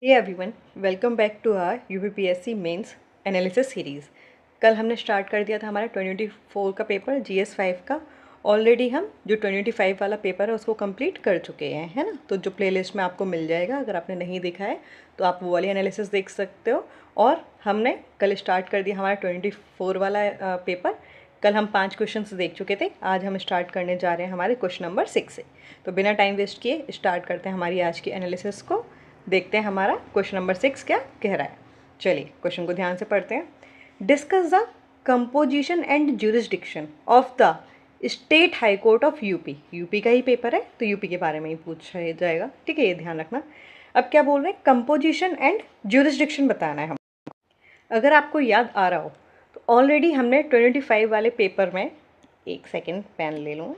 Hey everyone, welcome back to our UPPSC mains analysis series. कल हमने start कर दिया था हमारा 2024 का पेपर GS5 का। ऑलरेडी हम जो 2025 वाला पेपर है उसको कंप्लीट कर चुके हैं, है ना। तो जो प्लेलिस्ट में आपको मिल जाएगा, अगर आपने नहीं देखा है तो आप वो वाली एनालिसिस देख सकते हो। और हमने कल स्टार्ट कर दिया हमारा 24 वाला पेपर। कल हम 5 क्वेश्चंस देख चुके थे। आज हम स्टार्ट करने जा रहे हैं हमारे क्वेश्चन नंबर 6 से। तो बिना टाइम वेस्ट किए स्टार्ट करते हैं हमारी आज की एनालिसिस को। देखते हैं हमारा क्वेश्चन नंबर 6 क्या कह रहा है। चलिए क्वेश्चन को ध्यान से पढ़ते हैं। Discuss the composition and jurisdiction of the state high court of UP. UP का ही पेपर है तो यूपी के बारे में ही पूछा जाएगा, ठीक है, ये ध्यान रखना। अब क्या बोल रहे हैं, कंपोजिशन एंड ज्यूरिसडिक्शन बताना है हम। अगर आपको याद आ रहा हो तो ऑलरेडी हमने 2025 वाले पेपर में, एक सेकेंड पेन ले लूँ,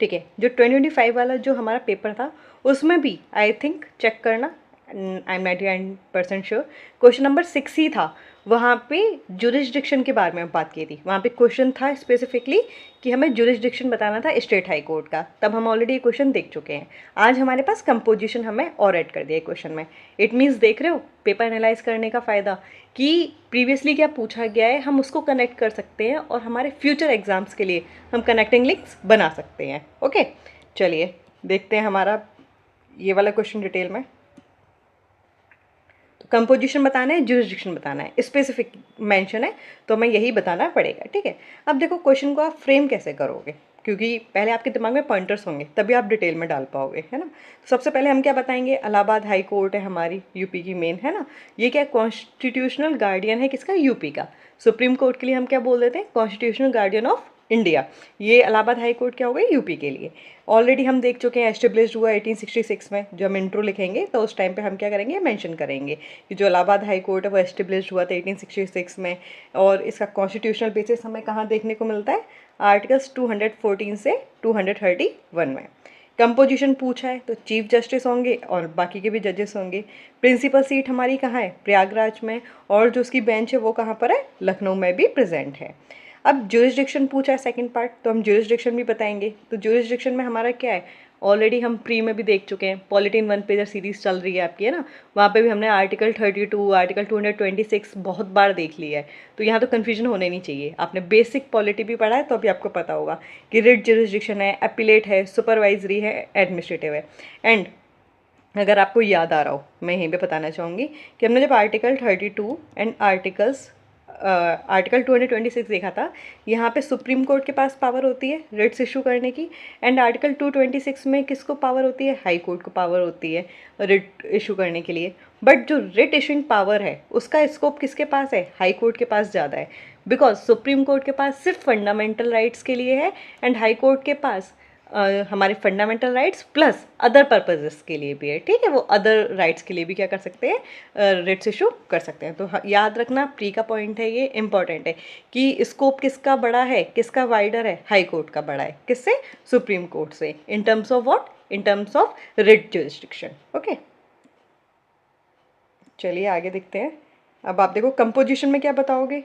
ठीक है, जो 2025 वाला जो हमारा पेपर था उसमें भी आई थिंक चेक करना, I am 99% sure question number 6 ही था। वहाँ पे जुरिस्डिक्शन के बारे में बात की थी। वहाँ पे क्वेश्चन था स्पेसिफिकली कि हमें जुरिस्डिक्शन बताना था स्टेट हाई कोर्ट का। तब हम ऑलरेडी ये क्वेश्चन देख चुके हैं। आज हमारे पास कंपोजिशन हमें और ऐड कर दिया है क्वेश्चन में। इट मीन्स देख रहे हो पेपर एनालाइज करने का फ़ायदा, कि प्रीवियसली क्या पूछा गया है हम उसको कनेक्ट कर सकते हैं और हमारे फ्यूचर एग्जाम्स के लिए हम कनेक्टिंग लिंक्स बना सकते हैं। ओके, चलिए देखते हैं हमारा ये वाला क्वेश्चन डिटेल में। कंपोजिशन बताना है, ज्यूरिसडिक्शन बताना है, स्पेसिफिक मेंशन है तो हमें यही बताना पड़ेगा, ठीक है। अब देखो क्वेश्चन को आप फ्रेम कैसे करोगे, क्योंकि पहले आपके दिमाग में पॉइंटर्स होंगे तभी आप डिटेल में डाल पाओगे, है ना। सबसे पहले हम क्या बताएंगे, इलाहाबाद हाई कोर्ट है हमारी यूपी की मेन, है ना। ये क्या कॉन्स्टिट्यूशनल गार्डियन है किसका, यूपी का। सुप्रीम कोर्ट के लिए हम क्या बोल देते हैं, कॉन्स्टिट्यूशनल गार्डियन ऑफ इंडिया। ये इलाहाबाद हाई कोर्ट क्या हो गई, यूपी के लिए। ऑलरेडी हम देख चुके हैं एस्टेब्लिश्ड हुआ 1866 में। जो हम इंट्रो लिखेंगे तो उस टाइम पे हम क्या करेंगे, मेंशन करेंगे कि जो इलाहाबाद हाई कोर्ट है वो एस्टेब्लिश्ड हुआ था 1866 में। और इसका कॉन्स्टिट्यूशनल बेसिस हमें कहाँ देखने को मिलता है, आर्टिकल्स 214 से 231 में। कंपोजिशन पूछा है तो चीफ जस्टिस होंगे और बाकी के भी जजेस होंगे। प्रिंसिपल सीट हमारी कहाँ है, प्रयागराज में। और जो उसकी बेंच है वो कहाँ पर है, लखनऊ में भी प्रेजेंट है। अब ज्यूरिसडिक्शन पूछा है सेकंड पार्ट, तो हम ज्यूरिसडिक्शन भी बताएंगे। तो ज्यूरिसडिक्शन में हमारा क्या है, ऑलरेडी हम प्री में भी देख चुके हैं। पॉलिटिन 1 पेजर सीरीज चल रही है आपकी, है ना। वहाँ पे भी हमने आर्टिकल 32, आर्टिकल 226 बहुत बार देख लिया है। तो यहाँ तो कन्फ्यूजन होने नहीं चाहिए। आपने बेसिक पॉलिटी भी पढ़ा है तो अभी आपको पता होगा कि रिट ज्यूरिसडिक्शन है, अपीलेट है, सुपरवाइजरी है, एडमिनिस्ट्रेटिव है। एंड अगर आपको याद आ रहा हो, मैं यहीं पे बताना चाहूँगी कि हमने जब आर्टिकल 32 एंड आर्टिकल 226 देखा था, यहाँ पे सुप्रीम कोर्ट के पास पावर होती है रिट्स इशू करने की। एंड आर्टिकल 226 में किसको पावर होती है, हाई कोर्ट को पावर होती है रिट इशू करने के लिए। बट जो रिट इशूइंग पावर है उसका स्कोप किसके पास है, हाई कोर्ट के पास ज़्यादा है। बिकॉज सुप्रीम कोर्ट के पास सिर्फ फंडामेंटल राइट्स के लिए है एंड हाई कोर्ट के पास हमारे fundamental rights plus other purposes के लिए भी है, ठीक है। वो अदर राइट्स के लिए भी क्या कर सकते हैं, रिट्स इशू कर सकते हैं। तो याद रखना, प्री का पॉइंट है, ये इंपॉर्टेंट है कि स्कोप किसका बड़ा है, किसका वाइडर है, हाई कोर्ट का बड़ा है, किससे, सुप्रीम कोर्ट से। In terms of what, in terms of writ jurisdiction. Okay, चलिए आगे देखते हैं। अब आप देखो कंपोजिशन में क्या बताओगे,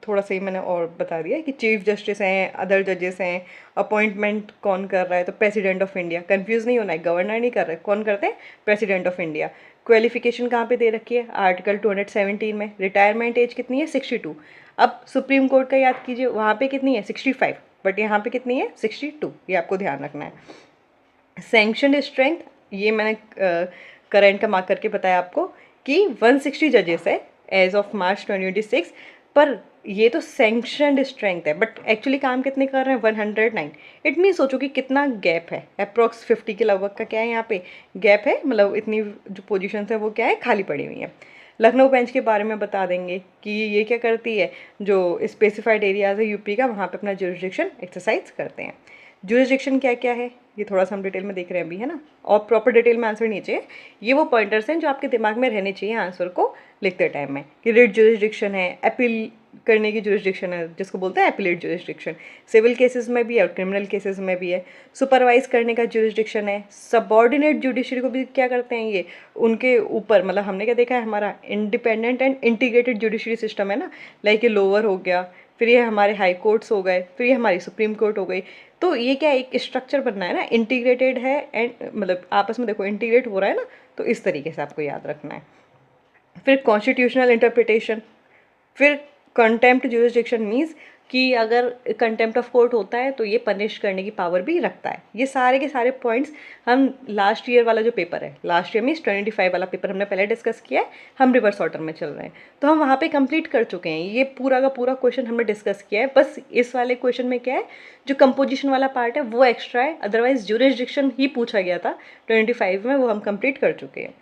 थोड़ा सा ही मैंने और बता दिया कि चीफ जस्टिस हैं, अदर जजेस हैं, अपॉइंटमेंट कौन कर रहा है, तो प्रेसिडेंट ऑफ इंडिया। कंफ्यूज नहीं होना है, गवर्नर नहीं कर रहे, कौन करते हैं, प्रेसिडेंट ऑफ इंडिया। क्वालिफिकेशन कहाँ पे दे रखी है, आर्टिकल 217 में। रिटायरमेंट एज कितनी है, 62। अब सुप्रीम कोर्ट का याद कीजिए, वहाँ पे कितनी है, 65, बट यहाँ पे कितनी है, 62। ये आपको ध्यान रखना है। सैंक्शनड स्ट्रेंथ, ये मैंने करंट का मार्क करके बताया आपको कि 160 जजेस है एज ऑफ मार्च 2026। पर ये तो सैंक्शनड स्ट्रेंथ है, बट एक्चुअली काम कितने कर रहे हैं, 109। इट मीन सोचो कि कितना गैप है, अप्रॉक्स 50 के लगभग का क्या है यहाँ पे गैप है। मतलब इतनी जो पोजीशन है वो क्या है, खाली पड़ी हुई है। लखनऊ बेंच के बारे में बता देंगे कि ये क्या करती है, जो स्पेसिफाइड एरियाज है यूपी का, वहाँ पे अपना ज्यूरिसडिक्शन एक्सरसाइज करते हैं। ज्यूरिसडिक्शन क्या क्या है ये थोड़ा सा हम डिटेल में देख रहे हैं अभी, है ना। और प्रॉपर डिटेल में आंसर नहीं चाहिए, ये वो पॉइंटर्स हैं जो आपके दिमाग में रहने चाहिए आंसर को लिखते टाइम में। कि रिट ज्यूरिसडिक्शन है, अपील करने की ज्यूरिसडिक्शन है जिसको बोलते हैं अपीलेट ज्यूरिसडिक्शन, सिविल केसेस में भी है और क्रिमिनल केसेस में भी है। सुपरवाइज करने का ज्यूरिसडिक्शन है। सबऑर्डिनेट जुडिशरी को भी क्या करते हैं, ये उनके ऊपर, मतलब हमने क्या देखा है, हमारा independent and integrated judiciary system है ना। लाइक ये लोअर हो गया, फिर ये हमारे हाई कोर्ट्स हो गए, फिर ये हमारी सुप्रीम कोर्ट हो गई। तो ये क्या एक स्ट्रक्चर बनना है ना, इंटीग्रेटेड है एंड मतलब आपस में देखो इंटीग्रेट हो रहा है ना, तो इस तरीके से आपको याद रखना है। फिर कॉन्स्टिट्यूशनल इंटरप्रिटेशन, फिर कंटेम्प्ट ज्यूरिसडिक्शन मीन्स कि अगर कंटेम्प्ट ऑफ कोर्ट होता है तो ये पनिश करने की पावर भी रखता है। ये सारे के सारे पॉइंट्स हम लास्ट ईयर वाला जो पेपर है, लास्ट ईयर मीन्स 25 वाला पेपर हमने पहले डिस्कस किया है, हम रिवर्स ऑर्डर में चल रहे हैं, तो हम वहाँ पे कंप्लीट कर चुके हैं। ये पूरा का पूरा क्वेश्चन हमने डिस्कस किया है। बस इस वाले क्वेश्चन में क्या है, जो कंपोजिशन वाला पार्ट है वो एक्स्ट्रा है, अदरवाइज ज्यूरिसडिक्शन ही पूछा गया था 25 में, वो हम कंप्लीट कर चुके हैं।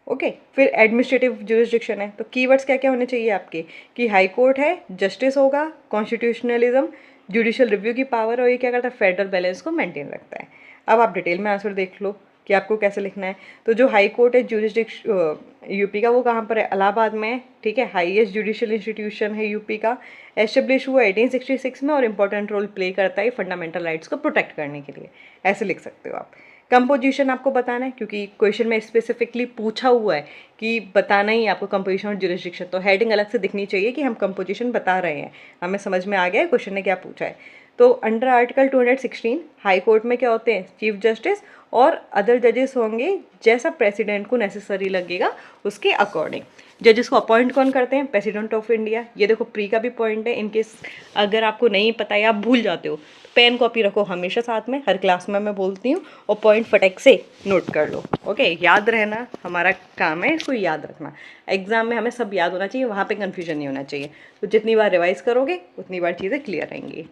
ओके फिर एडमिनिस्ट्रेटिव ज्यूरिसडिक्शन है, तो कीवर्ड्स क्या क्या होने चाहिए आपके कि हाई कोर्ट है, जस्टिस होगा, कॉन्स्टिट्यूशनलिज्म, जुडिशियल रिव्यू की पावर, और ये क्या करता है, फेडरल बैलेंस को मेंटेन रखता है। अब आप डिटेल में आंसर देख लो कि आपको कैसे लिखना है। तो जो हाई कोर्ट है ज्यूरिसडिक्शन यूपी का, वो कहाँ पर है, इलाहाबाद में है, ठीक है। हाईएस्ट जुडिशियल इंस्टीट्यूशन है यूपी का, एस्टेब्लिश हुआ 1866 में, और इंपॉर्टेंट रोल प्ले करता है फंडामेंटल राइट्स को प्रोटेक्ट करने के लिए, ऐसे लिख सकते हो आप। कंपोजिशन आपको बताना है, क्योंकि क्वेश्चन में स्पेसिफिकली पूछा हुआ है कि बताना ही आपको कंपोजिशन और ज्यूरिसडिक्शन, तो हेडिंग अलग से दिखनी चाहिए कि हम कंपोजिशन बता रहे हैं, हमें समझ में आ गया है क्वेश्चन ने क्या पूछा है। तो अंडर आर्टिकल 216 हाई कोर्ट में क्या होते हैं, चीफ जस्टिस और अदर जजेस होंगे, जैसा प्रेसिडेंट को नेसेसरी लगेगा उसके अकॉर्डिंग। जजेस को अपॉइंट कौन करते हैं, प्रेसिडेंट ऑफ इंडिया। ये देखो प्री का भी पॉइंट है, इनकेस अगर आपको नहीं पता या आप भूल जाते हो, पेन कॉपी रखो हमेशा साथ में, हर क्लास में मैं बोलती हूँ, और पॉइंट फटक से नोट कर लो। ओके याद रहना हमारा काम है, इसको याद रखना। एग्जाम में हमें सब याद होना चाहिए, वहाँ पे कन्फ्यूजन नहीं होना चाहिए। तो जितनी बार रिवाइज करोगे उतनी बार चीज़ें क्लियर रहेंगी,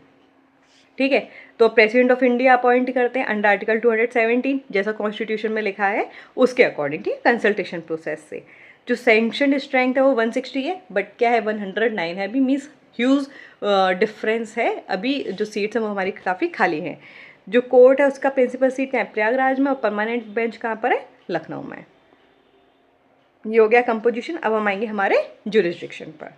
ठीक है। तो प्रेसिडेंट ऑफ इंडिया अपॉइंट करते हैं अंडर आर्टिकल 217, जैसा कॉन्स्टिट्यूशन में लिखा है उसके अकॉर्डिंग, ठीक है, कंसल्टेशन प्रोसेस से। जो सैंक्शन स्ट्रेंथ है वो 160 है, बट क्या है 109 है अभी, मीन्स ह्यूज डिफरेंस है। अभी जो सीट्स हैं वो हमारी काफ़ी खाली हैं। जो कोर्ट है उसका प्रिंसिपल सीट कहाँ है, प्रयागराज में, और परमानेंट बेंच कहाँ पर है, लखनऊ में। ये हो गया कंपोजिशन। अब हम आएंगे हमारे ज्यूरिसडिक्शन पर।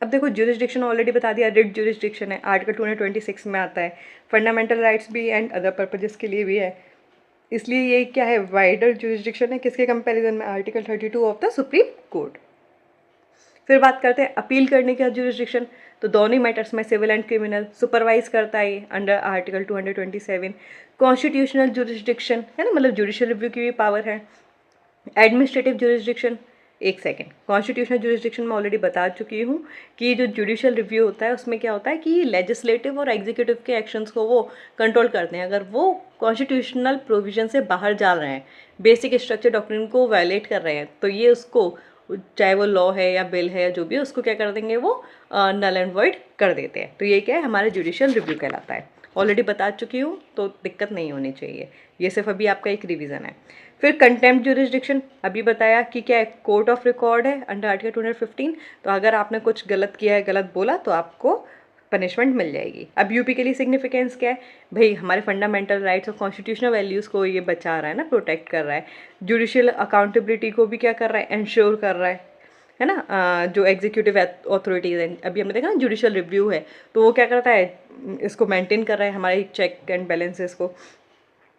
अब देखो ज्यूरिसडिक्शन ऑलरेडी बता दिया, रिट ज्यूरिसडिक्शन है, आर्टिकल 226 में आता है, फंडामेंटल राइट्स भी एंड अदर पर्पजेस के लिए भी है, इसलिए ये क्या है, वाइडर ज्यूरिसडिक्शन है। किसके कंपैरिजन में, article 32 of the supreme court. फिर बात करते हैं अपील करने का ज्यूरिसडिक्शन, तो दोनों मैटर्स में, सिविल एंड क्रिमिनल, सुपरवाइज करता है अंडर आर्टिकल 227। कॉन्स्टिट्यूशनल ज्यूरिसडिक्शन है ना, मतलब जुडिशियल रिव्यू की भी पावर है। एडमिनिस्ट्रेटिव ज्यूरिसडिक्शन, एक सेकेंड, कॉन्स्टिट्यूशनल ज्यूरिसडिक्शन में ऑलरेडी बता चुकी हूँ कि जो जुडिशियल रिव्यू होता है उसमें क्या होता है कि लेजिस्लेटिव और एग्जीक्यूटिव के एक्शंस को वो कंट्रोल करते हैं। अगर वो कॉन्स्टिट्यूशनल प्रोविजन से बाहर जा रहे हैं, बेसिक स्ट्रक्चर डॉक्ट्रिन को वायलेट कर रहे हैं, तो ये उसको, चाहे वो लॉ है या बिल है या जो भी है, उसको क्या कर देंगे, वो नल एंड वॉइड कर देते हैं। तो ये क्या है, हमारा जुडिशियल रिव्यू कहलाता है। ऑलरेडी बता चुकी हूँ तो दिक्कत नहीं होनी चाहिए, ये सिर्फ अभी आपका एक रिवीजन है। फिर कंटेम्प्ट ज्यूरिसडिक्शन, अभी बताया कि क्या है, कोर्ट ऑफ रिकॉर्ड है अंडर आर्टिकल 215, तो अगर आपने कुछ गलत किया है, गलत बोला, तो आपको पनिशमेंट मिल जाएगी। अब यूपी के लिए सिग्निफिकेंस क्या है, भाई हमारे फंडामेंटल राइट्स और कॉन्स्टिट्यूशनल वैल्यूज़ को ये बचा रहा है ना, प्रोटेक्ट कर रहा है। जुडिशियल अकाउंटेबिलिटी को भी क्या कर रहा है, इंश्योर कर रहा है ना। जो एग्जीक्यूटिव अथॉरिटीज़ हैं, अभी हमने देखा ना जुडिशियल रिव्यू है, तो वो क्या करता है, इसको मेंटेन कर रहा है, हमारे चेक एंड बैलेंसेस को।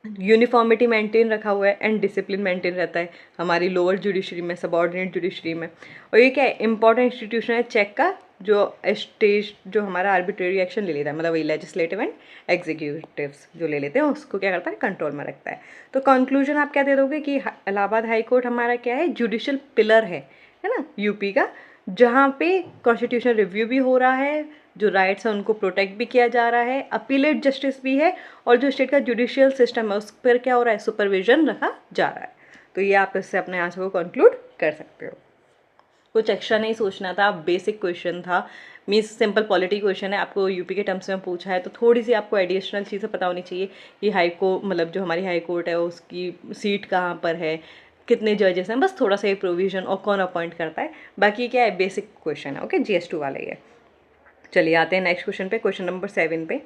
यूनिफॉर्मिटी मेंटेन रखा हुआ है एंड डिसिप्लिन मेंटेन रहता है हमारी लोअर जुडिशरी में, सबऑर्डिनेट जुडिशरी में। और ये क्या है, इंपॉर्टेंट इंस्टीट्यूशन है चेक का, जो स्टेज जो हमारा आर्बिट्रेरी एक्शन ले लेता है, मतलब वही लेजिस्लेटिव एंड एग्जीक्यूटिव्स जो ले लेते हैं, उसको क्या करता है, कंट्रोल में रखता है। तो कंक्लूजन आप क्या दे दोगे कि इलाहाबाद हाई कोर्ट हमारा क्या है, जुडिशियल पिलर है ना यूपी का, जहाँ पे कॉन्स्टिट्यूशनल रिव्यू भी हो रहा है, जो राइट्स हैं उनको प्रोटेक्ट भी किया जा रहा है, अपीलेट जस्टिस भी है, और जो स्टेट का जुडिशियल सिस्टम है उस पर क्या हो रहा है, सुपरविजन रखा जा रहा है। तो ये आप इससे अपने आंसर को कंक्लूड कर सकते हो। कुछ एक्स्ट्रा नहीं सोचना था, बेसिक क्वेश्चन था, मीन्स सिंपल पॉलिटी क्वेश्चन है, आपको यूपी के टर्म्स में पूछा है, तो थोड़ी सी आपको एडिशनल चीज़ें पता होनी चाहिए कि हाई को, मतलब जो हमारी हाई कोर्ट है उसकी सीट कहाँ पर है, कितने जजेस हैं, बस थोड़ा सा ये प्रोविजन और कौन अपॉइंट करता है, बाकी क्या है, बेसिक क्वेश्चन है। ओके, GS2 वाला ही है। चलिए आते हैं नेक्स्ट क्वेश्चन पे, क्वेश्चन नंबर 7 पे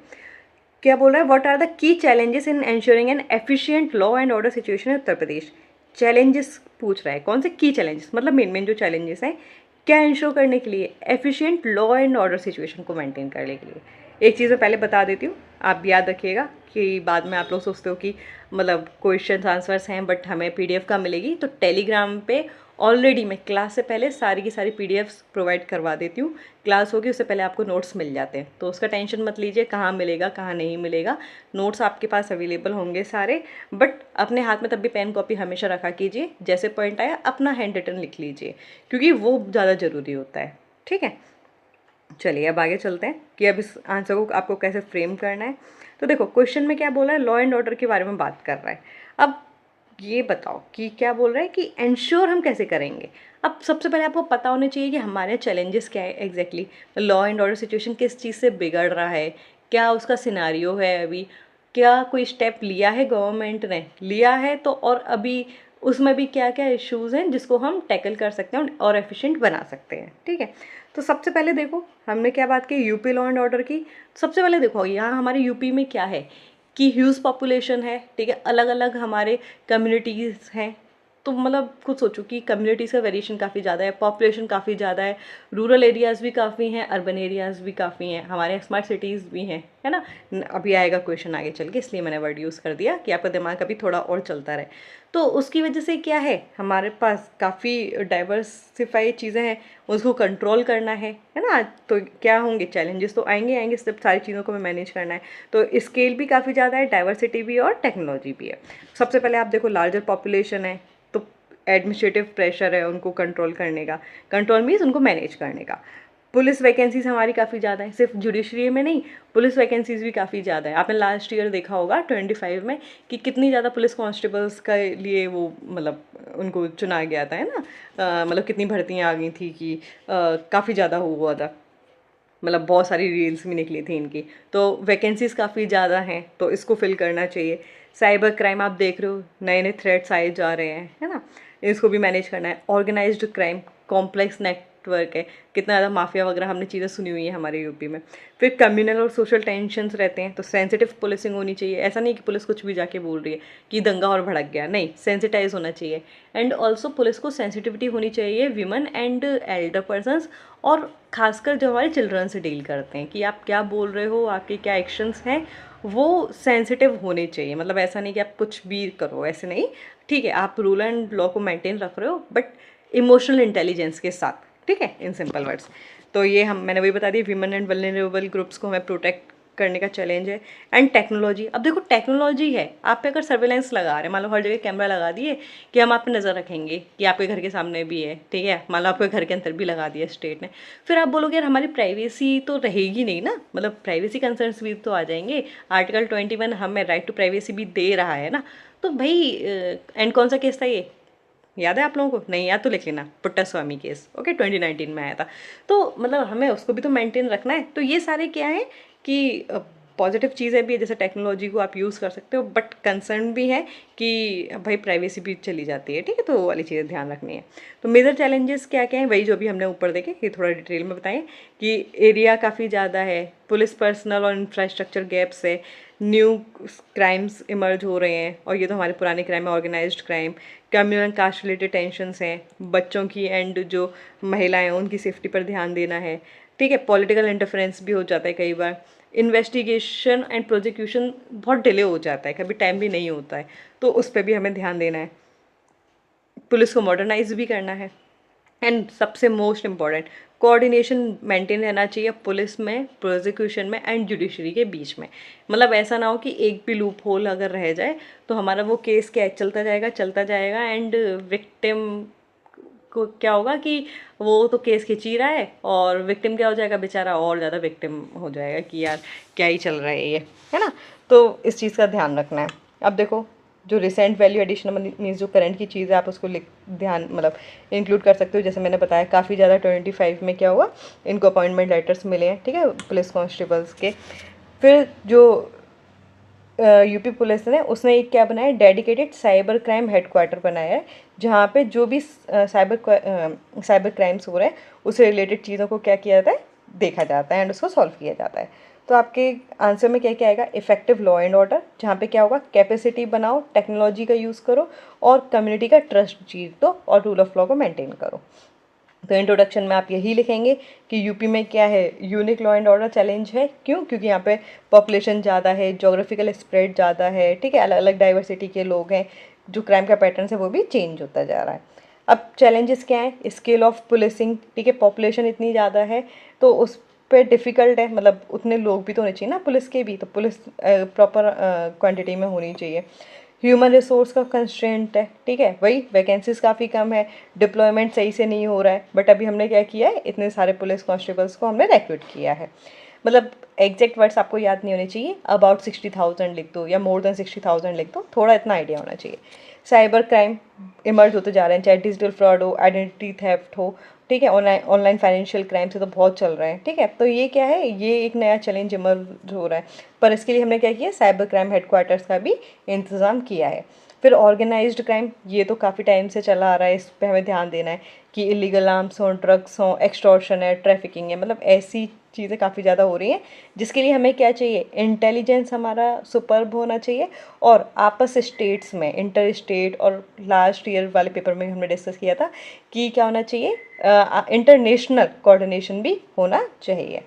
क्या बोल रहा है, what are the key challenges in ensuring an efficient law and order situation in Uttar Pradesh. Challenges पूछ रहा है, कौन से की चैलेंजेस, मतलब मेन जो चैलेंजेस हैं, क्या इंश्योर करने के लिए, efficient law and order situation को मेंटेन करने के लिए। एक चीज़ मैं पहले बता देती हूँ, आप याद रखिएगा कि बाद में आप लोग सोचते हो कि मतलब क्वेश्चन आंसर्स हैं बट हमें पीडीएफ कहाँ मिलेगी, तो टेलीग्राम पे ऑलरेडी मैं क्लास से पहले सारी की सारी पीडीएफ्स प्रोवाइड करवा देती हूँ। क्लास होगी उससे पहले आपको नोट्स मिल जाते हैं, तो उसका टेंशन मत लीजिए कहाँ मिलेगा कहाँ नहीं मिलेगा। नोट्स आपके पास अवेलेबल होंगे सारे, बट अपने हाथ में तब भी पेन कॉपी हमेशा रखा कीजिए। जैसे पॉइंट आया अपना हैंड रिटन लिख लीजिए, क्योंकि वो ज़्यादा ज़रूरी होता है। ठीक है, चलिए अब आगे चलते हैं कि अब इस आंसर को आपको कैसे फ्रेम करना है। तो देखो क्वेश्चन में क्या बोल रहा है, लॉ एंड ऑर्डर के बारे में बात कर रहा है। अब ये बताओ कि क्या बोल रहा है कि एंश्योर हम कैसे करेंगे। अब सबसे पहले आपको पता होना चाहिए कि हमारे चैलेंजेस क्या है exactly, law and order situation किस चीज़ से बिगड़ रहा है, क्या उसका सिनारियो है, अभी क्या कोई स्टेप लिया है गवर्नमेंट ने, लिया है तो, और अभी उसमें भी क्या क्या इश्यूज़ हैं जिसको हम टैकल कर सकते हैं और एफिशिएंट बना सकते हैं। ठीक है, तो सबसे पहले देखो हमने क्या बात की, यूपी लॉ एंड ऑर्डर की। सबसे पहले देखो यहाँ हमारे यूपी में क्या है कि ह्यूज पॉपुलेशन है, ठीक है, अलग अलग हमारे कम्युनिटीज़ हैं। तो मतलब खुद सोचो कि कम्युनिटीज़ का वेरिएशन काफ़ी ज़्यादा है, पॉपुलेशन काफ़ी ज़्यादा है, रूरल एरियाज़ भी काफ़ी हैं, अर्बन एरियाज़ भी काफ़ी हैं, हमारे स्मार्ट सिटीज़ भी हैं, है ना। अभी आएगा क्वेश्चन आगे चल के, इसलिए मैंने वर्ड यूज़ कर दिया कि आपका दिमाग अभी थोड़ा और चलता रहे। तो उसकी वजह से क्या है, हमारे पास काफ़ी डाइवर्सिफाई चीज़ें हैं, उसको कंट्रोल करना है ना। तो क्या होंगे चैलेंजेस, तो आएंगे आएंगे, सब सारी चीज़ों को हमें मैनेज करना है। तो स्केल भी काफ़ी ज़्यादा है, डाइवर्सिटी भी और टेक्नोलॉजी भी है। सबसे पहले आप देखो लार्जर पॉपुलेशन है, तो एडमिनिस्ट्रेटिव प्रेशर है उनको कंट्रोल करने का, कंट्रोल मीन्स उनको मैनेज करने का। पुलिस वैकेंसीज हमारी काफ़ी ज़्यादा है, सिर्फ जुडिशरी में नहीं, पुलिस वैकेंसीज भी काफ़ी ज़्यादा है। आपने लास्ट ईयर देखा होगा 25 में कि कितनी ज़्यादा पुलिस कांस्टेबल्स के लिए वो मतलब उनको चुना गया था, है ना। मतलब कितनी भर्तियाँ आ गई थी कि काफ़ी ज़्यादा हुआ था, मतलब बहुत सारी रील्स भी निकली थी इनकी। तो वैकेंसीज़ काफ़ी ज़्यादा हैं, तो इसको फिल करना चाहिए। साइबर क्राइम आप देख रहे हो, नए नए थ्रेट्स आए जा रहे हैं, है ना, इसको भी मैनेज करना है। ऑर्गेनाइज्ड क्राइम, कॉम्प्लेक्स नेटवर्क है, कितना ज़्यादा माफिया वगैरह हमने चीज़ें सुनी हुई है हमारे यूपी में। फिर कम्युनल और सोशल टेंशन्स रहते हैं, तो सेंसिटिव पुलिसिंग होनी चाहिए। ऐसा नहीं कि पुलिस कुछ भी जाके बोल रही है कि दंगा और भड़क गया, नहीं, सेंसिटाइज होना चाहिए। एंड ऑल्सो पुलिस को सेंसिटिविटी होनी चाहिए विमेन एंड एल्डर पर्सनस, और खासकर जो हमारे चिल्ड्रन से डील करते हैं कि आप क्या बोल रहे हो, आपके क्या एक्शंस हैं, वो सेंसिटिव होने चाहिए। मतलब ऐसा नहीं कि आप कुछ भी करो, ऐसे नहीं। ठीक है, आप रूल एंड लॉ को मेंटेन रख रहे हो बट इमोशनल इंटेलिजेंस के साथ, ठीक है, इन सिंपल वर्ड्स। तो ये मैंने वही बता दी, विमेन एंड वल्नरेबल ग्रुप्स को हमें प्रोटेक्ट करने का चैलेंज है। एंड टेक्नोलॉजी, अब देखो टेक्नोलॉजी है, आप पे अगर सर्वेलेंस लगा रहे हैं, मान लो हर जगह कैमरा लगा दिए कि हम आप पे नज़र रखेंगे कि आपके घर के सामने भी है, ठीक है, मान लो आपके घर के अंदर भी लगा दिया स्टेट ने, फिर आप बोलोगे यार हमारी प्राइवेसी तो रहेगी नहीं ना, मतलब प्राइवेसी कंसर्न्स भी तो आ जाएंगे। आर्टिकल 21 हमें राइट टू प्राइवेसी भी दे रहा है ना। तो भाई एंड कौन सा केस था ये, याद है आप लोगों को, नहीं याद तो लिख लेना, पुट्टा स्वामी केस, ओके, 2019 में आया था। तो मतलब हमें उसको भी तो मेंटेन रखना है। तो ये सारे क्या है कि पॉजिटिव चीज़ें भी है, जैसे टेक्नोलॉजी को आप यूज़ कर सकते हो, बट कंसर्न भी है कि भाई प्राइवेसी भी चली जाती है, ठीक है, तो वो वाली चीज़ें ध्यान रखनी है। तो मेजर चैलेंजेस क्या क्या हैं, वही जो भी हमने ऊपर देखे, ये थोड़ा डिटेल में बताएं कि एरिया काफ़ी ज़्यादा है, पुलिस पर्सनल और इंफ्रास्ट्रक्चर गैप्स है, न्यू क्राइम्स इमर्ज हो रहे हैं, और ये तो हमारे पुराने क्राइम है, organised crime, communal caste related tensions हैं, बच्चों की एंड जो महिलाएं हैं उनकी सेफ्टी पर ध्यान देना है, ठीक है, पॉलिटिकल इंटरफेरेंस भी हो जाता है कई बार, इन्वेस्टिगेशन एंड प्रोसिक्यूशन बहुत डिले हो जाता है, कभी टाइम भी नहीं होता है, तो उस पर भी हमें ध्यान देना है। पुलिस को मॉडर्नाइज भी करना है। एंड सबसे मोस्ट इम्पॉर्टेंट, कोऑर्डिनेशन मेंटेन रहना चाहिए पुलिस में, प्रोसिक्यूशन में एंड जुडिशरी के बीच में। मतलब ऐसा ना हो कि एक भी लूप होल अगर रह जाए तो हमारा वो केस क्या चलता जाएगा चलता जाएगा, एंड विक्टिम को क्या होगा कि वो तो केस खींच ही रहा है, और विक्टिम क्या हो जाएगा बेचारा, और ज़्यादा विक्टिम हो जाएगा कि यार क्या ही चल रहा है ये, है ना। तो इस चीज़ का ध्यान रखना है। अब देखो जो रिसेंट वैल्यू एडिशन मीन्स जो करंट की चीज़ है आप उसको ध्यान मतलब इंक्लूड कर सकते हो। जैसे मैंने बताया काफ़ी ज़्यादा 25 में क्या हुआ, इनको अपॉइंटमेंट लेटर्स मिले हैं, ठीक है, पुलिस कांस्टेबल्स के। फिर जो यूपी पुलिस ने उसने एक क्या बनाया, डेडिकेटेड साइबर क्राइम हेडक्वार्टर बनाया है, जहाँ पे जो भी साइबर क्राइम्स हो रहे हैं उससे रिलेटेड चीज़ों को क्या किया जाता है, देखा जाता है एंड उसको सॉल्व किया जाता है। तो आपके आंसर में क्या क्या आएगा, इफेक्टिव लॉ एंड ऑर्डर, जहाँ पे क्या होगा, कैपेसिटी बनाओ, टेक्नोलॉजी का यूज़ करो और कम्युनिटी का ट्रस्ट जीत दो और रूल ऑफ लॉ को मेंटेन करो। तो इंट्रोडक्शन में आप यही लिखेंगे कि यूपी में क्या है, unique law and order challenge है। क्यों? क्योंकि यहाँ पे पॉपुलेशन ज़्यादा है, जोग्राफिकल स्प्रेड ज़्यादा है, ठीक है, अलग अलग डाइवर्सिटी के लोग हैं, जो क्राइम का पैटर्न है वो भी चेंज होता जा रहा है। अब चैलेंजेस क्या है? स्केल ऑफ पुलिसिंग, ठीक है, पॉपुलेशन इतनी ज़्यादा है तो उस पे डिफ़िकल्ट है, मतलब उतने लोग भी तो होने चाहिए ना पुलिस के भी, तो पुलिस प्रॉपर क्वांटिटी में होनी चाहिए। ह्यूमन रिसोर्स का कंस्ट्रेंट है, ठीक है, वही वैकेंसीज काफ़ी कम है, डिप्लॉयमेंट सही से नहीं हो रहा है, बट अभी हमने क्या किया है, इतने सारे पुलिस कांस्टेबल्स को हमने रिक्रूट किया है। मतलब एग्जैक्ट वर्ड्स आपको याद नहीं होने चाहिए, अबाउट 60,000 लिख दो या मोर देन 60,000 लिख दो, थोड़ा इतना आइडिया होना चाहिए। साइबर क्राइम इमर्ज होते जा रहे हैं, चाहे डिजिटल फ्रॉड हो, आइडेंटिटी थेफ्ट हो, ठीक है, ऑनलाइन ऑनलाइन फाइनेंशियल क्राइम से तो बहुत चल रहे हैं, ठीक है। तो ये क्या है, ये एक नया चैलेंज इमर्ज हो रहा है, पर इसके लिए हमने क्या किया, साइबर क्राइम हेडक्वार्टर्स का भी इंतज़ाम किया है। फिर ऑर्गेनाइज्ड क्राइम, ये तो काफ़ी टाइम से चला आ रहा है, इस पर हमें ध्यान देना है कि इलीगल आर्म्स हों, ड्रग्स हों, एक्सटॉर्शन है, ट्रैफिकिंग है, मतलब ऐसी चीज़ें काफ़ी ज़्यादा हो रही हैं, जिसके लिए हमें क्या चाहिए, इंटेलिजेंस हमारा सुपर्ब होना चाहिए। और आपस स्टेट्स में, इंटर स्टेट, और लास्ट ईयर वाले पेपर में हमने डिस्कस किया था कि क्या होना चाहिए, इंटरनेशनल कोऑर्डिनेशन भी होना चाहिए।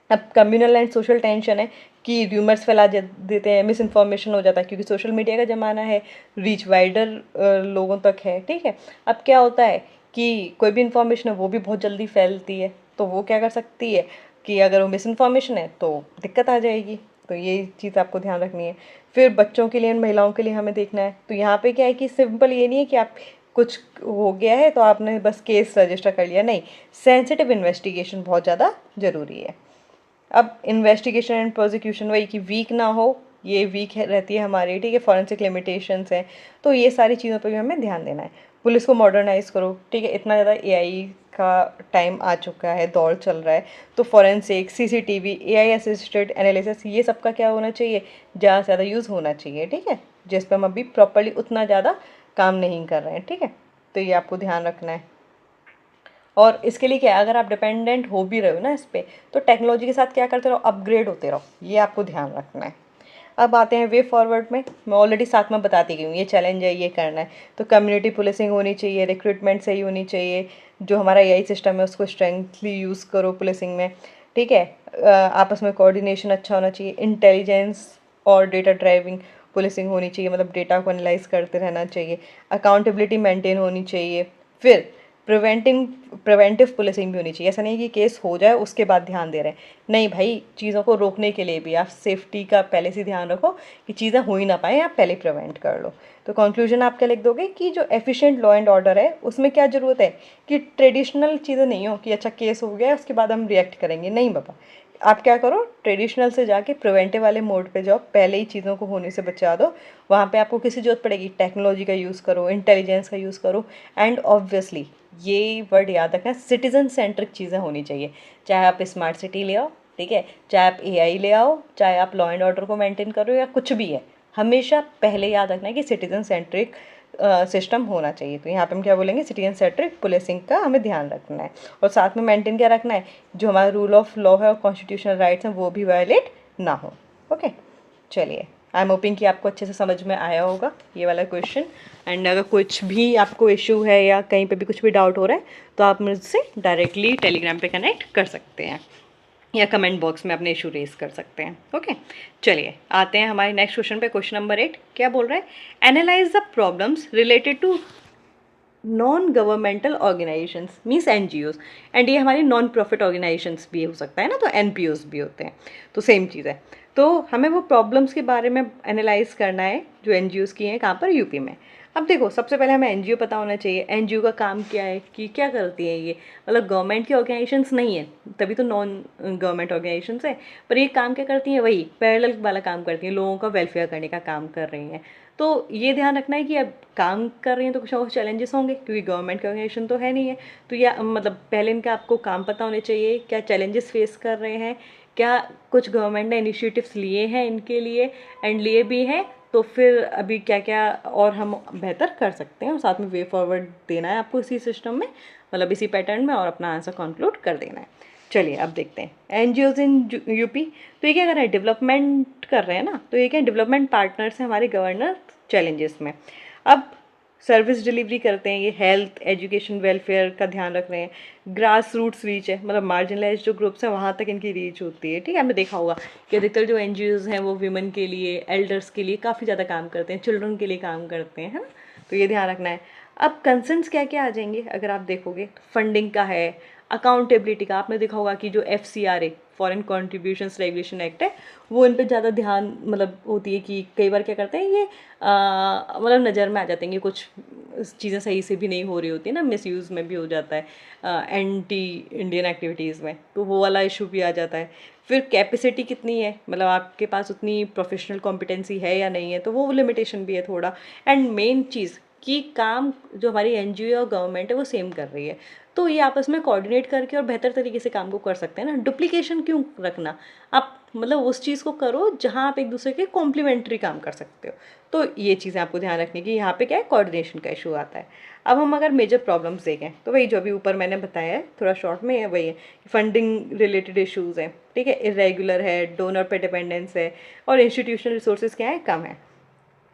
अब कम्युनल एंड सोशल टेंशन है कि र्यूमर्स फैला देते हैं, मिस इन्फॉर्मेशन हो जाता है, क्योंकि सोशल मीडिया का ज़माना है, रीच वाइडर लोगों तक है, ठीक है। अब क्या होता है कि कोई भी इन्फॉर्मेशन है वो भी बहुत जल्दी फैलती है, तो वो क्या कर सकती है कि अगर वो मिस इन्फॉर्मेशन है तो दिक्कत आ जाएगी, तो ये चीज़ आपको ध्यान रखनी है। फिर बच्चों के लिए, महिलाओं के लिए हमें देखना है, तो यहाँ पे क्या है कि सिंपल ये नहीं है कि आप कुछ हो गया है तो आपने बस केस रजिस्टर कर लिया, नहीं, सेंसिटिव इन्वेस्टिगेशन बहुत ज़्यादा ज़रूरी है। अब इन्वेस्टिगेशन एंड प्रोसिक्यूशन वही कि वीक ना हो, ये वीक है रहती है हमारी, ठीक है, फॉरेंसिक लिमिटेशंस हैं, तो ये सारी चीज़ों पर भी हमें ध्यान देना है। पुलिस को मॉडर्नाइज करो, ठीक है, इतना ज़्यादा एआई का टाइम आ चुका है, दौर चल रहा है, तो forensic, CCTV, AI assisted analysis, ये सब का क्या होना चाहिए, ज़्यादा से ज़्यादा यूज़ होना चाहिए, ठीक है, जिस पर हम अभी प्रॉपरली उतना ज़्यादा काम नहीं कर रहे हैं, ठीक है। तो ये आपको ध्यान रखना है। और इसके लिए क्या है, अगर आप डिपेंडेंट हो भी रहे हो ना इस पर, तो टेक्नोलॉजी के साथ क्या करते रहो, अपग्रेड होते रहो, ये आपको ध्यान रखना है। अब आते हैं वे फॉरवर्ड में, मैं ऑलरेडी साथ में बताती गई हूँ, ये चैलेंज है, ये करना है, तो कम्युनिटी पुलिसिंग होनी चाहिए, रिक्रूटमेंट सही होनी चाहिए, जो हमारा एआई सिस्टम है उसको स्ट्रेंथली यूज़ करो पुलिसिंग में, ठीक है। आपस में कोऑर्डिनेशन अच्छा होना चाहिए, इंटेलिजेंस और डेटा ड्राइविंग पुलिसिंग होनी चाहिए, मतलब डेटा को एनालाइज करते रहना चाहिए, अकाउंटेबिलिटी मेंटेन होनी चाहिए। फिर प्रिवेंटिव पुलिसिंग भी होनी चाहिए, ऐसा नहीं कि केस हो जाए उसके बाद ध्यान दे रहे हैं, नहीं भाई, चीज़ों को रोकने के लिए भी आप सेफ्टी का पहले से ध्यान रखो कि चीज़ें हो ही ना पाए, आप पहले प्रिवेंट कर लो। तो कंक्लूजन आप क्या लिख दोगे कि जो एफिशिएंट लॉ एंड ऑर्डर है उसमें क्या ज़रूरत है कि ट्रेडिशनल चीज़ें नहीं हो कि अच्छा केस हो गया उसके बाद हम रिएक्ट करेंगे, नहीं बाबा, आप क्या करो, ट्रेडिशनल से जाके प्रिवेंटिव वाले मोड पे जाओ, पहले ही चीज़ों को होने से बचा दो। वहाँ पे आपको किसी जरूरत पड़ेगी, टेक्नोलॉजी का यूज़ करो, इंटेलिजेंस का यूज़ करो, एंड ऑब्वियसली ये वर्ड याद रखना, सिटीजन सेंट्रिक चीज़ें होनी चाहिए, चाहे आप स्मार्ट सिटी ले आओ, ठीक है, चाहे आप एआई ले आओ, चाहे आप लॉ एंड ऑर्डर को मेंटेन करो, या कुछ भी है, हमेशा पहले याद रखना है कि सिटीजन सेंट्रिक सिस्टम होना चाहिए। तो यहाँ पे हम क्या बोलेंगे, सिटीजन सेंट्रिक पुलिसिंग का हमें ध्यान रखना है, और साथ में मेंटेन क्या रखना है, जो हमारा रूल ऑफ लॉ है और कॉन्स्टिट्यूशनल राइट्स हैं वो भी वायलेट ना हो। ओके, चलिए, आई एम होपिंग कि आपको अच्छे से समझ में आया होगा ये वाला क्वेश्चन, एंड अगर कुछ भी आपको इशू है या कहीं पे भी कुछ भी डाउट हो रहा है तो आप मुझसे डायरेक्टली टेलीग्राम पे कनेक्ट कर सकते हैं या कमेंट बॉक्स में अपने इशू रेज कर सकते हैं। ओके, चलिए आते हैं हमारे नेक्स्ट क्वेश्चन पे। क्वेश्चन नंबर 8 क्या बोल रहा है, analyse the problems related to non governmental organisations means NGOs, and ये हमारी नॉन प्रॉफिट ऑर्गेनाइजेशंस भी हो सकता है ना, तो एनपीओज भी होते हैं, तो सेम चीज़ है। तो हमें वो प्रॉब्लम्स के बारे में एनालाइज करना है जो एनजीओज की हैं, कहाँ पर, यूपी में। अब देखो, सबसे पहले हमें एनजीओ पता होना चाहिए, एनजीओ का काम क्या है, कि क्या करती है ये, मतलब गवर्नमेंट की ऑर्गेनाइजेशंस नहीं है, तभी तो नॉन गवर्नमेंट ऑर्गेनाइजेशंस है, पर ये काम क्या करती हैं, वही पैरेलल वाला काम करती हैं, लोगों का वेलफेयर करने का काम कर रही हैं। तो ये ध्यान रखना है कि अब काम कर रही हैं तो कुछ ना कुछ चैलेंजेस होंगे, क्योंकि गवर्नमेंट की ऑर्गेनाइजेशन तो है नहीं है, तो या मतलब पहले इनका आपको काम पता होने चाहिए, क्या चैलेंजेस फेस कर रहे हैं, क्या कुछ गवर्नमेंट ने इनिशिएटिव्स लिए हैं इनके लिए, एंड लिए भी हैं, तो फिर अभी क्या क्या और हम बेहतर कर सकते हैं, और साथ में वे फॉरवर्ड देना है आपको इसी सिस्टम में, मतलब इसी पैटर्न में, और अपना आंसर कंक्लूड कर देना है। चलिए अब देखते हैं एनजीओज इन यूपी। तो ये क्या कर रहे हैं, डेवलपमेंट कर रहे हैं ना, तो ये क्या डेवलपमेंट पार्टनर्स हैं हमारे गवर्नर चैलेंजेस में। अब सर्विस डिलीवरी करते हैं, ये हेल्थ एजुकेशन वेलफेयर का ध्यान रख रहे हैं। ग्रास रूट्स रीच है, मतलब मार्जिनलाइज जो ग्रुप्स हैं वहाँ तक इनकी रीच होती है, ठीक है। आपने देखा होगा कि अधिकतर जो NGOs हैं वो वीमेन के लिए, एल्डर्स के लिए काफ़ी ज़्यादा काम करते हैं, चिल्ड्रन के लिए काम करते हैं, है ना। तो ये ध्यान रखना है। अब कंसर्न्स क्या क्या आ जाएंगे अगर आप देखोगे, फंडिंग का है, अकाउंटेबिलिटी का। आपने देखा होगा कि जो FCRA foreign contributions regulation act है वो इन पे ज़्यादा ध्यान मतलब होती है कि कई बार क्या करते हैं ये मतलब नज़र में आ जाते हैं कि कुछ चीज़ें सही से भी नहीं हो रही होती है ना, मिसयूज़ में भी हो जाता है एंटी इंडियन एक्टिविटीज़ में, तो वो वाला इशू भी आ जाता है। फिर कैपेसिटी कितनी है, मतलब आपके पास उतनी प्रोफेशनल कॉम्पिटेंसी है या नहीं है, तो वो लिमिटेशन भी है थोड़ा। एंड मेन चीज़ कि काम जो हमारी NGO और गवर्नमेंट है वो सेम कर रही है, तो ये आपस में कोऑर्डिनेट करके और बेहतर तरीके से काम को कर सकते हैं ना। डुप्लीकेशन क्यों रखना, आप मतलब उस चीज़ को करो जहाँ आप एक दूसरे के कॉम्प्लीमेंट्री काम कर सकते हो। तो ये चीज़ें आपको ध्यान रखनी कि यहाँ पे क्या है, कोऑर्डिनेशन का इशू आता है। अब हम अगर मेजर प्रॉब्लम्स देखें तो वही जो अभी ऊपर मैंने बताया है थोड़ा शॉर्ट में है, वही है कि फंडिंग रिलेटेड इशूज़ हैं, ठीक है, इरेगुलर है, डोनर पे डिपेंडेंस है, और इंस्टीट्यूशनल रिसोर्सेज क्या है, कम है।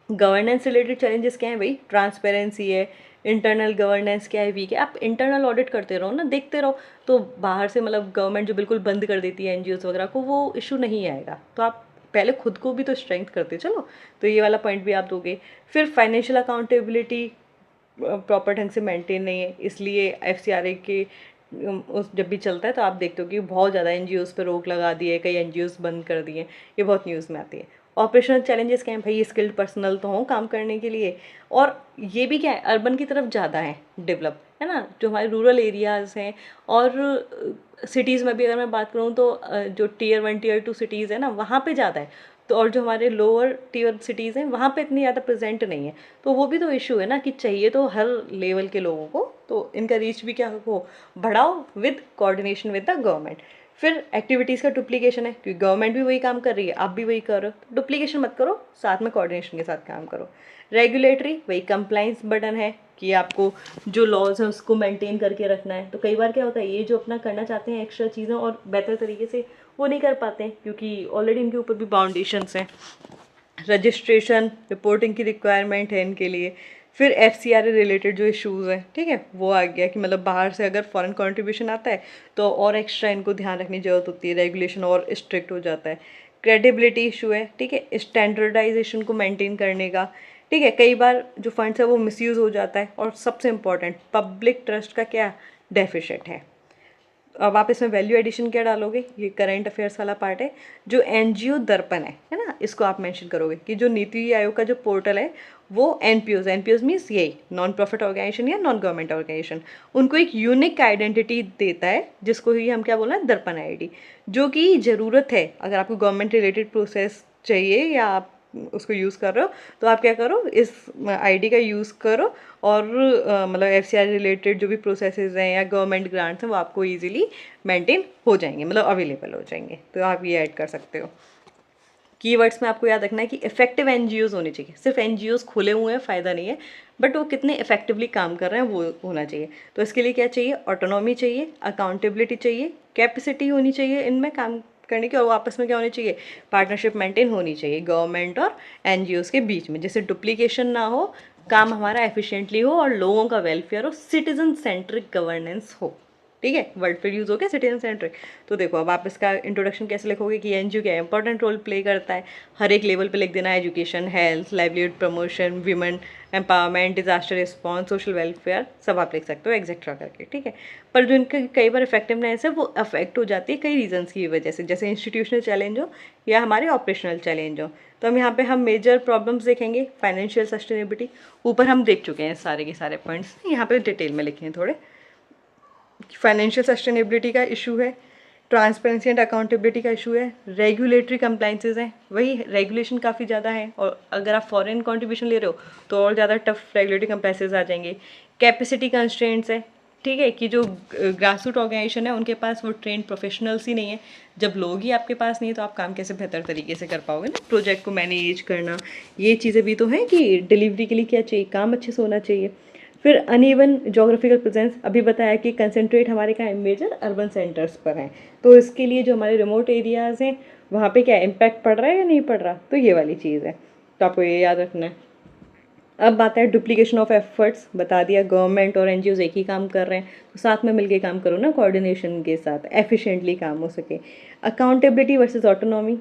गवर्नेंस रिलेटेड चैलेंजेस क्या है भाई, ट्रांसपेरेंसी है, इंटरनल गवर्नेंस क्या है, वीक है। आप इंटरनल ऑडिट करते रहो ना, देखते रहो, तो बाहर से मतलब गवर्नमेंट जो बिल्कुल बंद कर देती है NGOs वगैरह को, वो इशू नहीं आएगा। तो आप पहले खुद को भी तो स्ट्रेंथ करते चलो, तो ये वाला पॉइंट भी आप दोगे। फिर फाइनेंशियल अकाउंटेबिलिटी प्रॉपर ढंग से मेंटेन नहीं है, इसलिए FCRA के उस जब भी चलता है तो आप देखते हो कि बहुत ज़्यादा NGOs पर रोक लगा दी है, कई NGOs बंद कर दिए, ये बहुत न्यूज़ में आती है। ऑपरेशनल चैलेंजेस क्या हैं भाई, स्किल्ड पर्सनल तो हों काम करने के लिए, और ये भी क्या है, अर्बन की तरफ ज़्यादा है डेवलप, है ना। जो हमारे रूरल एरियाज़ हैं और सिटीज़ में भी अगर मैं बात करूँ तो जो Tier 1 Tier 2 सिटीज़ है ना वहाँ पे ज़्यादा है, तो और जो हमारे लोअर टीयर सिटीज़ हैं वहाँ पे इतनी ज़्यादा प्रेजेंट नहीं है। तो वो भी तो इशू है ना कि चाहिए तो हर लेवल के लोगों को, तो इनका रीच भी क्या हो, बढ़ाओ with coordination with the government. फिर एक्टिविटीज़ का डुप्लीकेशन है, क्योंकि गवर्नमेंट भी वही काम कर रही है, आप भी वही कर रहे हो, तो डुप्लीकेशन मत करो, साथ में कोऑर्डिनेशन के साथ काम करो। रेगुलेटरी वही कंप्लाइंस बर्डन है कि आपको जो लॉज हैं उसको मेंटेन करके रखना है। तो कई बार क्या होता है, ये जो अपना करना चाहते हैं एक्स्ट्रा चीज़ें और बेहतर तरीके से, वो नहीं कर पाते हैं क्योंकि ऑलरेडी इनके ऊपर भी बाउंडेशंस हैं। रजिस्ट्रेशन रिपोर्टिंग की रिक्वायरमेंट है इनके लिए। फिर FCRA रिलेटेड जो इश्यूज़ हैं, ठीक है, वो आ गया कि मतलब बाहर से अगर फॉरेन कंट्रीब्यूशन आता है तो और एक्स्ट्रा इनको ध्यान रखने की ज़रूरत होती है, रेगुलेशन और स्ट्रिक्ट हो जाता है। क्रेडिबिलिटी इशू है, ठीक है, स्टैंडर्डाइजेशन को मेंटेन करने का, ठीक है। कई बार जो फंड्स है वो मिसयूज़ हो जाता है, और सबसे इम्पॉर्टेंट पब्लिक ट्रस्ट का क्या डेफिशिट है। अब आप इसमें वैल्यू एडिशन क्या डालोगे, ये करंट अफेयर्स वाला पार्ट है। जो NGO दर्पण है ना, इसको आप मेंशन करोगे कि जो नीति आयोग का जो पोर्टल है वो NPOs मीन्स यही नॉन प्रॉफिट ऑर्गेनाइजेशन या नॉन गवर्नमेंट ऑर्गेनाइजेशन, उनको एक यूनिक आइडेंटिटी देता है, जिसको ही हम क्या बोल रहे हैं, दर्पण ID, जो कि ज़रूरत है अगर आपको गवर्नमेंट रिलेटेड प्रोसेस चाहिए या आप उसको यूज़ कर रहे हो, तो आप क्या करो, इस ID का यूज़ करो, और मतलब FCRA रिलेटेड जो भी प्रोसेसेस हैं या गवर्नमेंट ग्रांट्स हैं वो आपको इजीली मेंटेन हो जाएंगे, मतलब अवेलेबल हो जाएंगे। तो आप ये ऐड कर सकते हो। कीवर्ड्स में आपको याद रखना है कि इफेक्टिव NGOs होने चाहिए। सिर्फ NGOs खुले हुए हैं फ़ायदा नहीं है, बट वो कितने इफेक्टिवली काम कर रहे हैं वो होना चाहिए। तो इसके लिए क्या चाहिए, ऑटोनॉमी चाहिए, अकाउंटेबिलिटी चाहिए, कैपेसिटी होनी चाहिए इनमें काम करने की, और वो आपस में क्या होनी चाहिए, पार्टनरशिप मेंटेन होनी चाहिए गवर्नमेंट और NGOs के बीच में, जिससे डुप्लीकेशन ना हो, काम हमारा एफिशिएंटली हो और लोगों का वेलफेयर हो, सिटीजन सेंट्रिक गवर्नेंस हो, ठीक है। वर्ड फिर यूज़ हो गया सिटीजन सेंट्रिक। तो देखो अब आप इसका इंट्रोडक्शन कैसे लिखोगे कि NGO क्या इंपॉर्टेंट रोल प्ले करता है, हर एक लेवल पे लिख देना, education, health, livelihood promotion, women empowerment, disaster response, social welfare, सब आप लिख सकते हो एक्सेट्रा करके, ठीक है। पर जो इनका कई बार इफेक्टिवनेस है वो अफेक्ट हो जाती है कई रीजन्स की वजह से, जैसे इंस्टीट्यूशनल चैलेंज हो या हमारे ऑपरेशनल चैलेंज हो। तो हम यहाँ पे हम मेजर प्रॉब्लम्स देखेंगे, फाइनेंशियल सस्टेनेबिलिटी, ऊपर हम देख चुके हैं सारे के सारे पॉइंट्स, यहाँ पे डिटेल में लिखे हैं थोड़े। फाइनेंशियल सस्टेनेबिलिटी का इशू है, ट्रांसपेरेंसी एंड अकाउंटेबिलिटी का इशू है, रेगुलेटरी कंप्लाइंसेज हैं, वही रेगुलेशन काफ़ी ज़्यादा है, और अगर आप फॉरेन कंट्रीब्यूशन ले रहे हो तो और ज़्यादा टफ रेगुलेटरी कंप्लाइंसेज आ जाएंगे। कैपेसिटी कंस्ट्रेंट्स है, ठीक है, कि जो ग्रास रूट ऑर्गेनाइजेशन है उनके पास वो ट्रेंड प्रोफेशनल्स ही नहीं है। जब लोग ही आपके पास नहीं है तो आप काम कैसे बेहतर तरीके से कर पाओगे ना, प्रोजेक्ट को मैनेज करना, ये चीज़ें भी तो हैं कि डिलीवरी के लिए क्या चाहिए, काम अच्छे से होना चाहिए। फिर अनइवन जोग्राफिकल प्रेजेंस, अभी बताया कि कंसंट्रेट हमारे कहाँ मेजर अर्बन सेंटर्स पर हैं, तो इसके लिए जो हमारे रिमोट एरियाज़ हैं वहाँ पे क्या इम्पैक्ट पड़ रहा है या नहीं पड़ रहा, तो ये वाली चीज़ है, तो आपको ये याद रखना है। अब बात है डुप्लीकेशन ऑफ एफर्ट्स, बता दिया गवर्नमेंट और एनजीओज एक ही काम कर रहे हैं तो साथ में मिलके काम करो ना, कोऑर्डिनेशन के साथ एफिशिएंटली काम हो सके। अकाउंटेबिलिटी वर्सेस ऑटोनॉमी,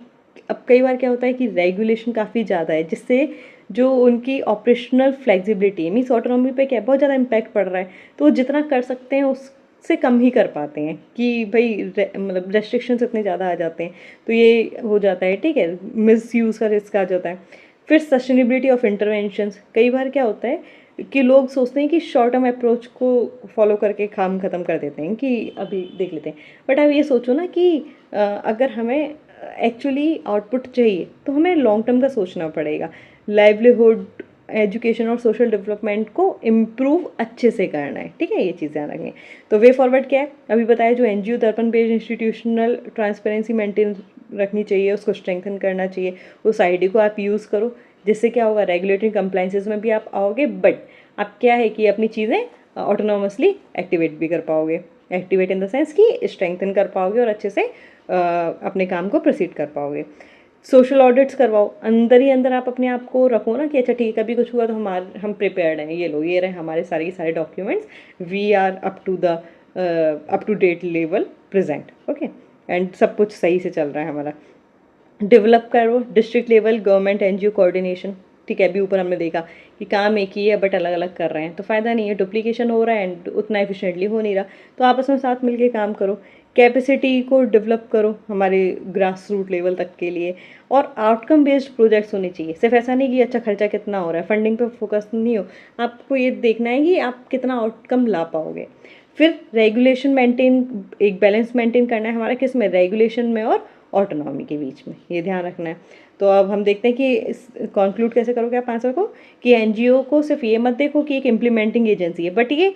अब कई बार क्या होता है कि रेगुलेशन काफ़ी ज़्यादा है जिससे जो उनकी ऑपरेशनल फ्लेक्सिबिलिटी मीन्स ऑटोनॉमी पे क्या बहुत ज़्यादा इम्पैक्ट पड़ रहा है, तो वो जितना कर सकते हैं उससे कम ही कर पाते हैं कि भाई मतलब रेस्ट्रिक्शंस इतने ज़्यादा आ जाते हैं तो ये हो जाता है, ठीक है, मिस यूज़ का रिस्क आ जाता है। फिर सस्टेनेबिलिटी ऑफ इंटरवेंशंस, कई बार क्या होता है कि लोग सोचते हैं कि शॉर्ट टर्म अप्रोच को फॉलो करके काम ख़त्म कर देते हैं कि अभी देख लेते हैं, बट अब ये सोचो ना कि अगर हमें एक्चुअली आउटपुट चाहिए तो हमें लॉन्ग टर्म का सोचना पड़ेगा। लाइवलीहुड, एजुकेशन और सोशल डेवलपमेंट को इम्प्रूव अच्छे से करना है, ठीक है, ये चीज़ ध्यान रखें। तो वे फॉरवर्ड क्या है, अभी बताया जो एनजीओ दर्पण बेस्ड इंस्टीट्यूशनल ट्रांसपेरेंसी मेंटेन रखनी चाहिए, उसको स्ट्रेंथन करना चाहिए, उस आईडी को आप यूज़ करो, जिससे क्या होगा रेगुलेटरी कंप्लाइंसेस में भी आप आओगे, बट आप क्या है कि अपनी चीज़ें ऑटोनोमसली एक्टिवेट भी कर पाओगे, एक्टिवेट इन द सेंस कि स्ट्रेंथन कर पाओगे और अच्छे से अपने काम को प्रोसीड कर पाओगे। सोशल ऑडिट्स करवाओ, अंदर ही अंदर आप अपने आप को रखो ना कि अच्छा ठीक है, कभी कुछ हुआ तो हम प्रिपेयर्ड हैं, ये लो, ये रहे हमारे सारे के सारे documents, we are up to date level present, okay, and सब कुछ सही से चल रहा है हमारा। डेवलप करो district level government NGO coordination, ठीक है, अभी ऊपर हमने देखा कि काम एक ही है बट अलग अलग कर रहे हैं तो फ़ायदा नहीं है, डुप्लीकेशन हो रहा है एंड उतना एफिशिएंटली हो नहीं रहा, तो आपस में साथ मिलके काम करो। कैपेसिटी को डेवलप करो हमारे ग्रास रूट लेवल तक के लिए, और आउटकम बेस्ड प्रोजेक्ट्स होने चाहिए, सिर्फ ऐसा नहीं कि अच्छा खर्चा कितना हो रहा है, फंडिंग पे फोकस नहीं हो, आपको ये देखना है कि आप कितना आउटकम ला पाओगे। फिर रेगुलेशन मेंटेन, एक बैलेंस मेंटेन करना है हमारा किस में, रेगुलेशन में और ऑटोनॉमी के बीच में, ये ध्यान रखना है। तो अब हम देखते हैं कि कंक्लूड कैसे करोगे आप आंसर को, कि एनजीओ को सिर्फ ये मत देखो कि एक इम्प्लीमेंटिंग एजेंसी है, बट ये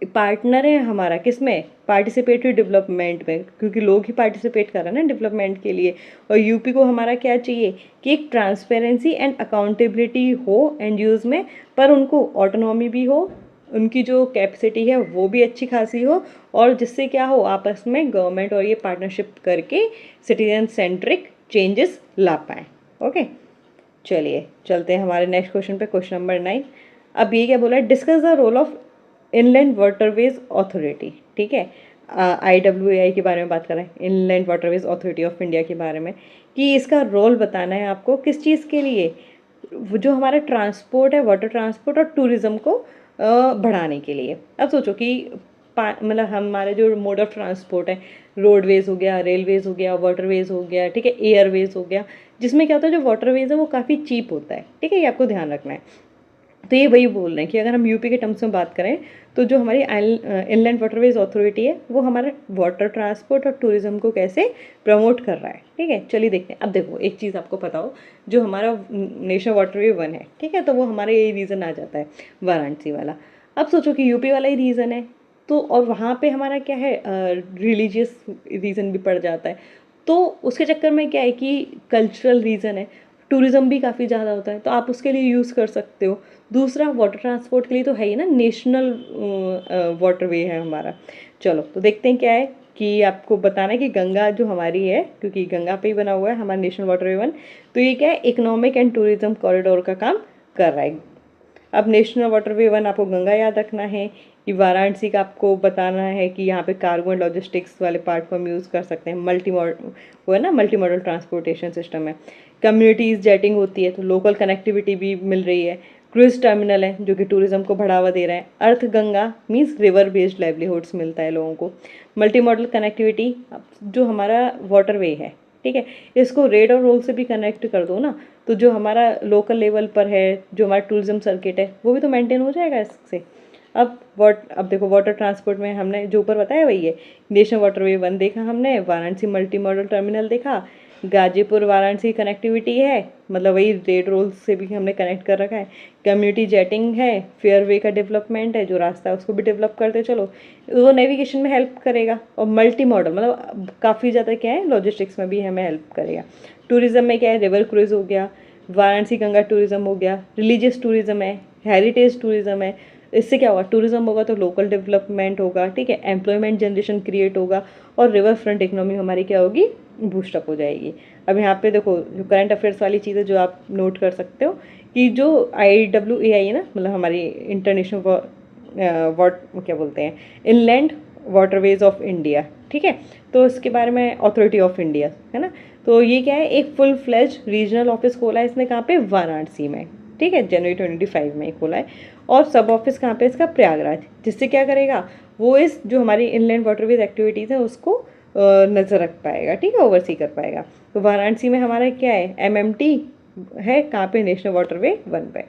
पार्टनर है हमारा किस में, पार्टिसिपेटरी डेवलपमेंट में, क्योंकि लोग ही पार्टिसिपेट कर रहे हैं ना डेवलपमेंट के लिए। और यूपी को हमारा क्या चाहिए कि एक ट्रांसपेरेंसी एंड अकाउंटेबिलिटी हो एनजीओज में, पर उनको ऑटोनॉमी भी हो, उनकी जो कैपेसिटी है वो भी अच्छी खासी हो, और जिससे क्या हो आपस में गवर्नमेंट और ये पार्टनरशिप करके सिटीजन सेंट्रिक चेंजेस ला पाएँ। ओके, चलिए चलते हैं हमारे नेक्स्ट क्वेश्चन पे, क्वेश्चन नंबर 9। अब ये क्या बोला है, discuss the role of inland waterways authority, ठीक है, IWAI के बारे में बात कर रहे हैं, inland waterways authority of India के बारे में, कि इसका रोल बताना है आपको किस चीज़ के लिए, जो हमारा ट्रांसपोर्ट है, वाटर ट्रांसपोर्ट और टूरिज़्म को बढ़ाने के लिए। अब सोचो कि मतलब हमारे जो मोड ऑफ ट्रांसपोर्ट है, रोडवेज हो गया, रेलवेज हो गया, वाटरवेज हो गया, ठीक है, एयरवेज हो गया, जिसमें क्या होता है जो वाटरवेज है वो काफ़ी चीप होता है, ठीक है, ये आपको ध्यान रखना है। तो ये वही बोल रहे हैं कि अगर हम यूपी के टर्म्स में बात करें तो जो हमारी इनलैंड वाटरवेज अथॉरिटी है वो हमारा वाटर ट्रांसपोर्ट और टूरिज्म को कैसे प्रमोट कर रहा है, ठीक है, चलिए देखते हैं। अब देखो एक चीज़ आपको पता हो, जो हमारा नेशनल वाटरवे 1 है, ठीक है, तो वो हमारा यही रीज़न आ जाता है वाराणसी वाला। अब सोचो कि यूपी वाला ही रीज़न है, तो और वहाँ पे हमारा क्या है रिलीजियस रीज़न भी पड़ जाता है, तो उसके चक्कर में क्या है कि कल्चरल रीज़न है, टूरिज़्म भी काफ़ी ज़्यादा होता है, तो आप उसके लिए यूज़ कर सकते हो। दूसरा वाटर ट्रांसपोर्ट के लिए तो है ही ना, नेशनल वाटरवे है हमारा। चलो तो देखते हैं क्या है, कि आपको बताना है कि गंगा जो हमारी है, क्योंकि गंगा पे ही बना हुआ है हमारा नेशनल वाटरवे 1, तो ये क्या है इकोनॉमिक एंड टूरिज्म कॉरिडोर का काम कर रहा है। अब नेशनल वाटरवे 1 आपको गंगा याद रखना है, कि वाराणसी का आपको बताना है कि यहाँ पे कार्गो एंड लॉजिस्टिक्स वाले पार्ट को हम यूज़ कर सकते हैं, वो है ना मल्टी मॉडल ट्रांसपोर्टेशन सिस्टम है। कम्युनिटीज़ जेटिंग होती है तो लोकल कनेक्टिविटी भी मिल रही है। क्रूज टर्मिनल है जो कि टूरिज्म को बढ़ावा दे रहा है। Arth Ganga means river based livelihoods मिलता है लोगों को। मल्टी मॉडल कनेक्टिविटी, जो हमारा वाटरवे है, ठीक है, इसको रेड और रोल से भी कनेक्ट कर दो ना, तो जो हमारा लोकल लेवल पर है, जो हमारा टूरिज्म सर्किट है, वो भी तो मेंटेन हो जाएगा इससे। अब देखो वाटर ट्रांसपोर्ट में हमने जो ऊपर बताया वही है, नेशनल वाटरवे 1 देखा हमने, वाराणसी मल्टी मॉडल टर्मिनल देखा, गाजीपुर वाराणसी कनेक्टिविटी है, मतलब वही रेड रोल से भी हमने कनेक्ट कर रखा है। कम्युनिटी जेटिंग है, फेयरवे का डेवलपमेंट है, जो रास्ता है उसको भी डेवलप करते चलो, वो नेविगेशन में हेल्प करेगा। और मल्टी मॉडल मतलब काफ़ी ज़्यादा क्या है लॉजिस्टिक्स में भी हमें हेल्प करेगा। टूरिज़्म में क्या है, रिवर क्रूज हो गया, वाराणसी गंगा टूरिज़्म हो गया, रिलीजियस टूरिज़्म है, हेरिटेज टूरिज़्म है। इससे क्या होगा, टूरिज्म होगा तो लोकल डेवलपमेंट होगा, ठीक है, एम्प्लॉयमेंट जनरेशन क्रिएट होगा, और रिवर फ्रंट इकोनॉमी हमारी क्या होगी, बूस्टअप हो जाएगी। अब यहाँ पे देखो जो करंट अफेयर्स वाली चीज़ है जो आप नोट कर सकते हो, कि जो IWAI है ना, मतलब हमारी इंटरनेशनल क्या बोलते हैं, इनलैंड वाटरवेज ऑफ इंडिया, ठीक है, तो इसके बारे में अथॉरिटी ऑफ इंडिया है ना, तो ये क्या है, एक फुल फ्लेज रीजनल ऑफिस खोला है इसने, कहाँ पे, वाराणसी में, ठीक है, जनवरी 2025 में ही खोला है। और सब ऑफिस कहाँ पे इसका, प्रयागराज, जिससे क्या करेगा वो इस जो हमारी इनलैंड वाटरवेज एक्टिविटीज़ है उसको नज़र रख पाएगा, ठीक है, ओवरसी कर पाएगा। तो वाराणसी में हमारा क्या है, MMT है, कहाँ पे, नेशनल वाटरवे 1 पे।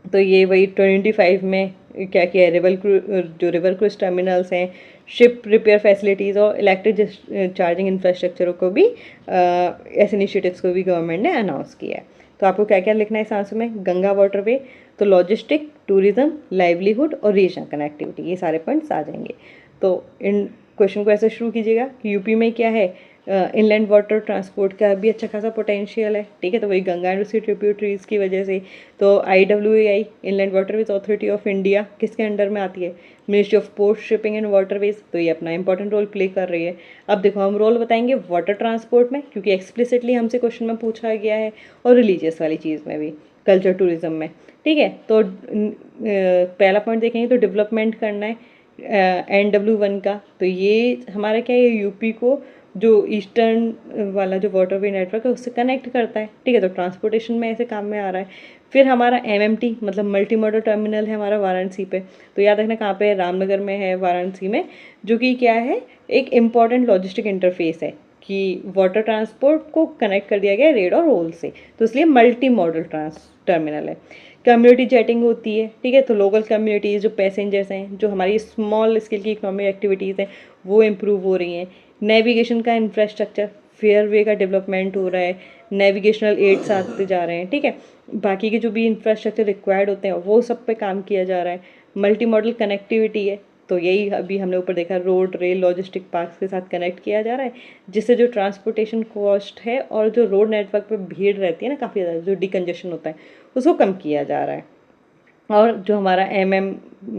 तो ये वही 25 में क्या किया है, जो रिवर क्रूज टर्मिनल्स हैं, शिप रिपेयर फैसिलिटीज़ और इलेक्ट्रिक चार्जिंग इंफ्रास्ट्रक्चरों को भी ऐसे इनिशिएटिव्स को भी गवर्नमेंट ने अनाउंस किया है। तो आपको क्या क्या लिखना है इस आंसर में, गंगा वाटरवे, तो लॉजिस्टिक, टूरिज्म, लाइवलीहुड और रीजनल कनेक्टिविटी, ये सारे पॉइंट्स आ जाएंगे। तो इन क्वेश्चन को ऐसे शुरू कीजिएगा कि यूपी में क्या है, इनलैंड वाटर ट्रांसपोर्ट का भी अच्छा खासा पोटेंशियल है, ठीक है, तो वही गंगा एंड उसकी ट्रिब्यूटरीज की वजह से। तो IWAI, inland waterways authority of India, किसके अंडर में आती है, ministry of port, shipping and waterways, तो ये अपना इंपॉर्टेंट रोल प्ले कर रही है। अब देखो हम रोल बताएंगे वाटर ट्रांसपोर्ट में, क्योंकि एक्सप्लिसिटली हमसे क्वेश्चन में पूछा गया है, और रिलीजियस वाली चीज़ में भी, कल्चर टूरिज्म में, ठीक है। तो पहला पॉइंट देखेंगे तो डेवलपमेंट करना है NW1 का, तो ये हमारा क्या है, यूपी को जो ईस्टर्न वाला जो वाटरवे नेटवर्क है उससे कनेक्ट करता है, ठीक है, तो ट्रांसपोर्टेशन में ऐसे काम में आ रहा है। फिर हमारा MMT मतलब मल्टी मॉडल टर्मिनल है हमारा वाराणसी पे, तो याद रखना कहाँ पे है, रामनगर में है, वाराणसी में, जो कि क्या है, एक इम्पॉर्टेंट लॉजिस्टिक इंटरफेस है कि वाटर ट्रांसपोर्ट को कनेक्ट कर दिया गया है रेड और रोल से, तो इसलिए मल्टी मॉडल टर्मिनल है। कम्युनिटी जेटिंग होती है, ठीक है, तो लोकल कम्युनिटीज़ जो पैसेंजर्स हैं, जो हमारी स्मॉल स्केल की इकोनॉमिक एक्टिविटीज़ हैं वो इम्प्रूव हो रही हैं। नेविगेशन का इंफ्रास्ट्रक्चर, फेयरवे का डेवलपमेंट हो रहा है, नेविगेशनल एड्स आते जा रहे हैं, ठीक है, बाकी के जो भी इंफ्रास्ट्रक्चर रिक्वायर्ड होते हैं वो सब पे काम किया जा रहा है। मल्टी मॉडल कनेक्टिविटी है, तो यही अभी हमने ऊपर देखा, रोड, रेल, लॉजिस्टिक पार्क्स के साथ कनेक्ट किया जा रहा है, जिससे जो ट्रांसपोर्टेशन कॉस्ट है और जो रोड नेटवर्क पे भीड़ रहती है ना काफ़ी ज़्यादा, जो डिकंजेशन होता है उसको कम किया जा रहा है। और जो हमारा